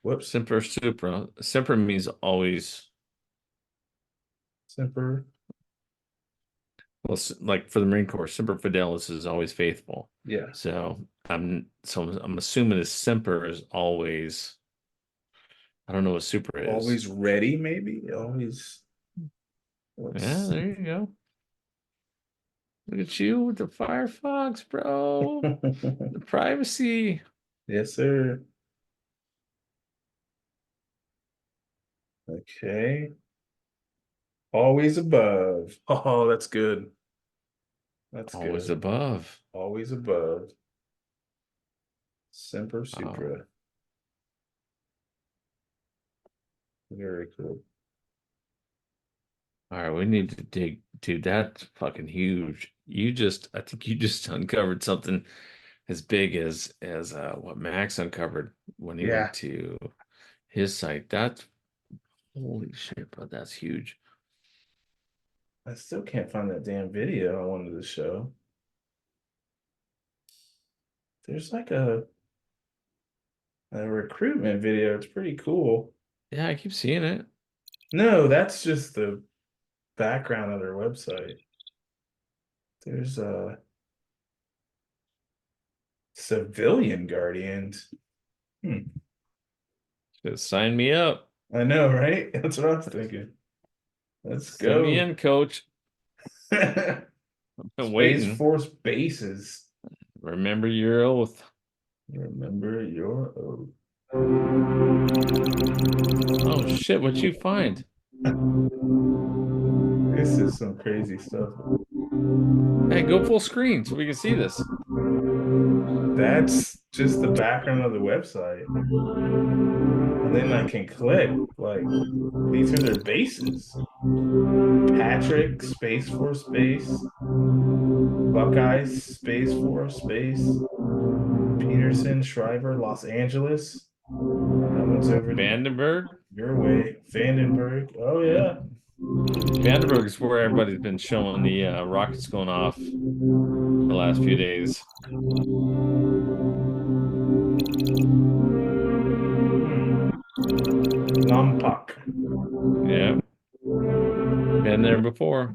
Whoops. Semper Supra. Semper means always. Semper. Well, like for the Marine Corps, Semper Fidelis is always faithful. Yeah. So I'm assuming the Semper is always. I don't know what Super is. Always ready, maybe. Always. Yeah, there you go. Look at you with the Firefox, bro. The privacy. Yes, sir. Okay. Always above. Oh, that's good. That's Always good. above. Always above. Semper Supra. Very cool. All right, we need to dig, dude. That's fucking huge. I think you just uncovered something as big as what Max uncovered when he Yeah. went to his site. That's holy shit, bro. That's huge. I still can't find that damn video I wanted to show. There's like a recruitment video. It's pretty cool. Yeah, I keep seeing it. No, that's just the background of their website. There's a civilian guardians. Just sign me up. I know, right? That's what I was thinking. Let's Send go. me in, coach. I've been Space waiting. Force bases. Remember your oath. Remember your oath. Oh shit, what'd you find? This is some crazy stuff. Hey, go full screen so we can see this. That's just the background of the website. And then I can click, like, these are their bases. Patrick, Space Force Base. Buckeyes, Space Force, Space, Peterson, Shriver, Los Angeles. That one's over Vandenberg. your way. Vandenberg. Oh yeah. Vandenberg is where everybody's been showing the rockets going off the last few days. Lompoc. Yeah. Been there before.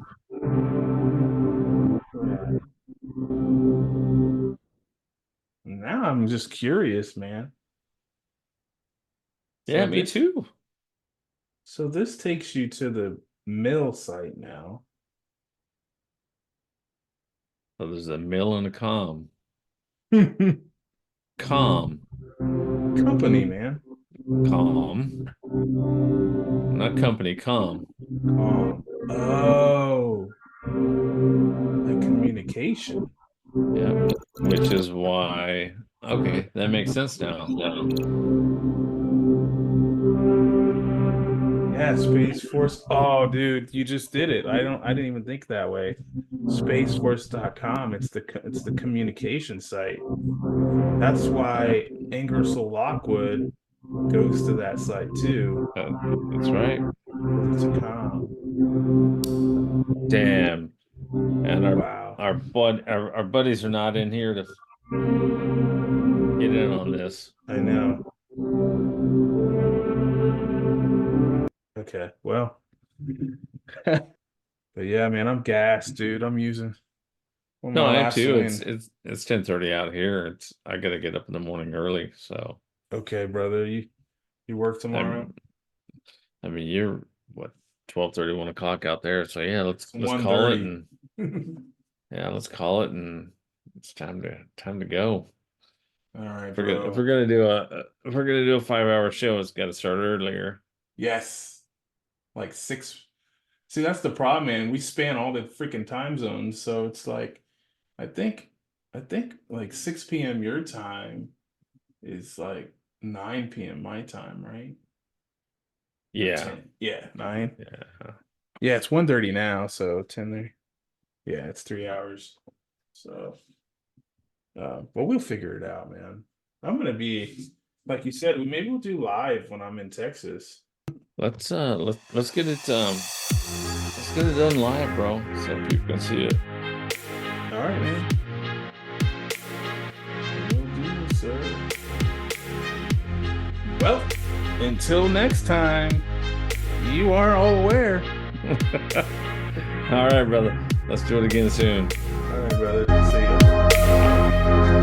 Now I'm just curious, man. Yeah, So me this- too. So this takes you to the mill site now. So there's a mill and a com. Company, Com. man. Com. Not company, com. Oh, the communication. Yeah. Which is why, okay, that makes sense now. Yeah, Space Force. Oh, dude, you just did it. I didn't even think that way. Spaceforce.com. It's the communication site. That's why Ingersoll Lockwood goes to that site too. That's right. It's a com. Damn. And Wow. our buddies are not in here to get in on this. I know. Okay, well. But yeah, man, I'm gassed, dude. I'm using No, I am too. win. It's 10:30 out here. I gotta get up in the morning early. So Okay, brother. You work tomorrow? I mean, you're what 12:30, 1 o'clock out there. So yeah, let's call it 1:30. and yeah, let's call it and it's time to go. All right, If bro. we're gonna do a 5-hour show, it's got to start earlier. Yes. Like 6. See, that's the problem, man. We span all the freaking time zones, so it's like I think like 6 p.m. your time is like 9 p.m. my time, right? Yeah. 10. Yeah, 9. Yeah. Yeah, it's 1:30 now, so 10 there. Yeah, it's 3 hours. So but we'll figure it out, man. I'm gonna be like you said, maybe we'll do live when I'm in Texas. Let's get it done live, bro, so people can see it. All right, man. Will do, sir. Well, until next time, you are all aware. All right, brother. Let's do it again soon. All right, brother. See ya.